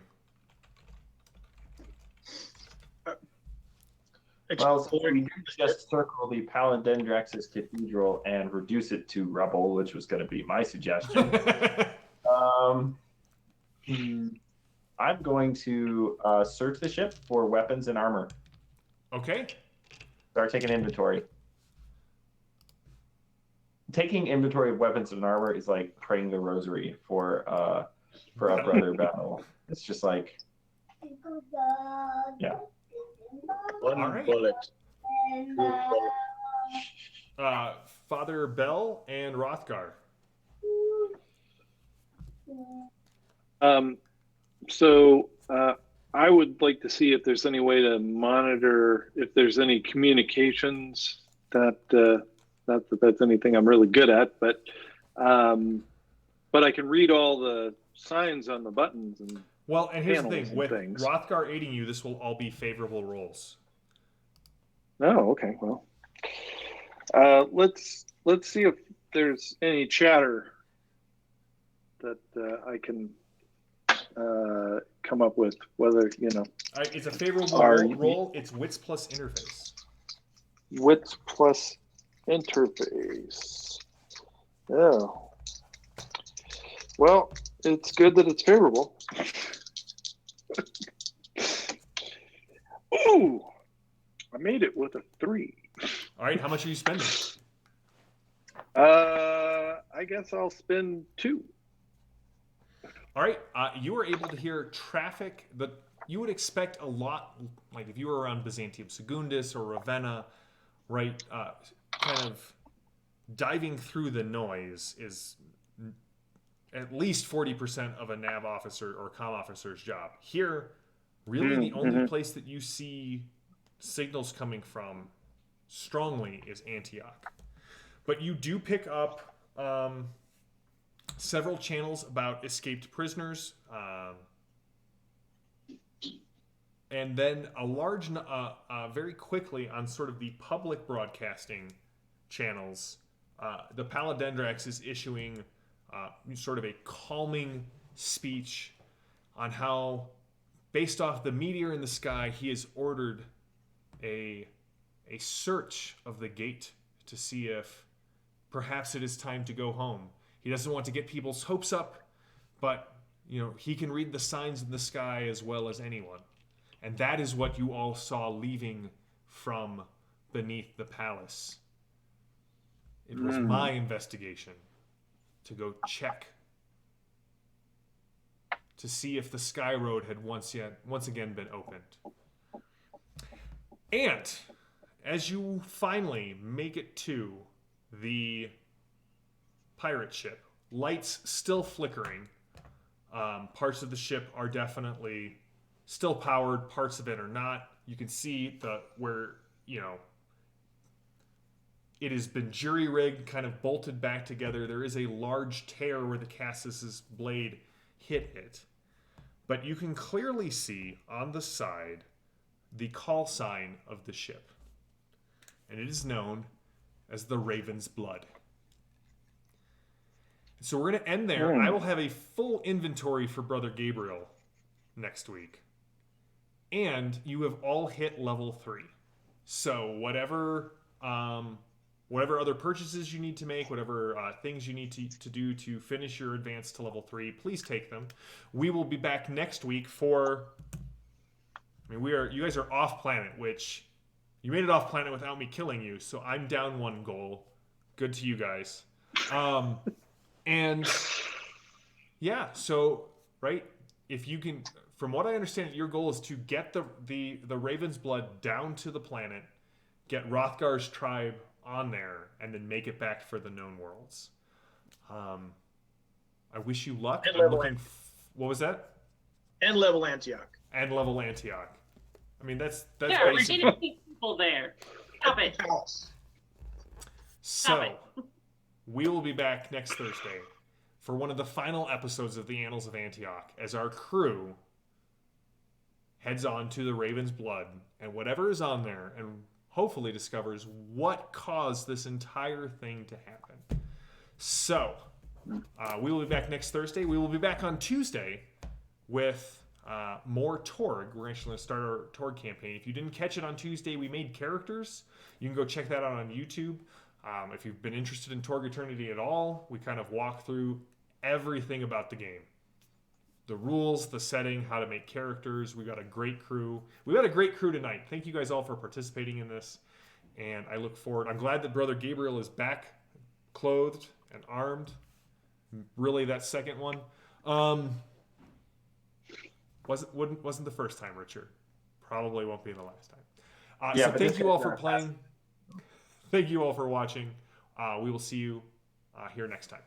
Well, so we just circle the Palindindrax's cathedral and reduce it to rubble, which was going to be my suggestion. I'm going to search the ship for weapons and armor. Okay. Start taking inventory. Taking inventory of weapons and armor is like praying the rosary for a brother battle. It's just like, yeah. One bullet. 2 bullets. Father Bell and Rothgar. So I would like to see if there's any way to monitor if there's any communications that not that that's anything I'm really good at, but I can read all the signs on the buttons and Well, and here's the panels thing: with and things. Rothgar aiding you, this will all be favorable rolls. Oh, okay. Well, let's see if there's any chatter that I can come up with. Whether All right, it's a favorable Are roll. It's wits plus interface. wits plus interface. Oh, well, it's good that it's favorable. Ooh, I made it with a 3. All right, how much are you spending? I guess I'll spend 2. All right, you were able to hear traffic that you would expect a lot, like if you were around Byzantium Secundus or Ravenna, right? Kind of diving through the noise is at least 40% of a nav officer or comm officer's job. Here, really the only place that you see signals coming from strongly is Antioch. But you do pick up several channels about escaped prisoners, and then a large, very quickly on sort of the public broadcasting channels, the Palindindrax is issuing sort of a calming speech on how, based off the meteor in the sky, he has ordered a search of the gate to see if perhaps it is time to go home. He doesn't want to get people's hopes up, but he can read the signs in the sky as well as anyone. And that is what you all saw leaving from beneath the palace. It was my investigation to go check to see if the Sky Road had once again been opened. And as you finally make it to the pirate ship, lights still flickering. Parts of the ship are definitely still powered, parts of it are not. You can see where it has been jury-rigged, kind of bolted back together. There is a large tear where the Cassis's blade hit it. But you can clearly see on the side the call sign of the ship. And it is known as the Raven's Blood. So we're going to end there. I will have a full inventory for Brother Gabriel next week. And you have all hit level 3. So whatever other purchases you need to make, whatever things you need to do to finish your advance to level 3, please take them. We will be back next week for... you guys are off planet, which... You made it off planet without me killing you, so I'm down 1 goal. Good to you guys. And... Yeah, so, right... if you can, from what I understand, your goal is to get the Raven's blood down to the planet, get Rothgar's tribe on there, and then make it back for the known worlds. I wish you luck. And I'm level looking. What was that? And level Antioch. And level Antioch. I mean, that's Yeah, we're basic. getting people there. Stop it. So, we will be back next Thursday for one of the final episodes of the Annals of Antioch as our crew heads on to the Raven's Blood and whatever is on there and hopefully discovers what caused this entire thing to happen. So, we will be back next Thursday. We will be back on Tuesday with more Torg. We're actually going to start our Torg campaign. If you didn't catch it on Tuesday, we made characters. You can go check that out on YouTube. If you've been interested in Torg Eternity at all, we kind of walk through everything about the game. The rules, the setting, how to make characters. We got a great crew. We got a great crew tonight. Thank you guys all for participating in this. And I look forward. I'm glad that Brother Gabriel is back, clothed and armed. Really, that second one. Wasn't the first time, Richard. Probably won't be the last time. Yeah, so but thank this you all is for not playing. Thank you all for watching. We will see you here next time.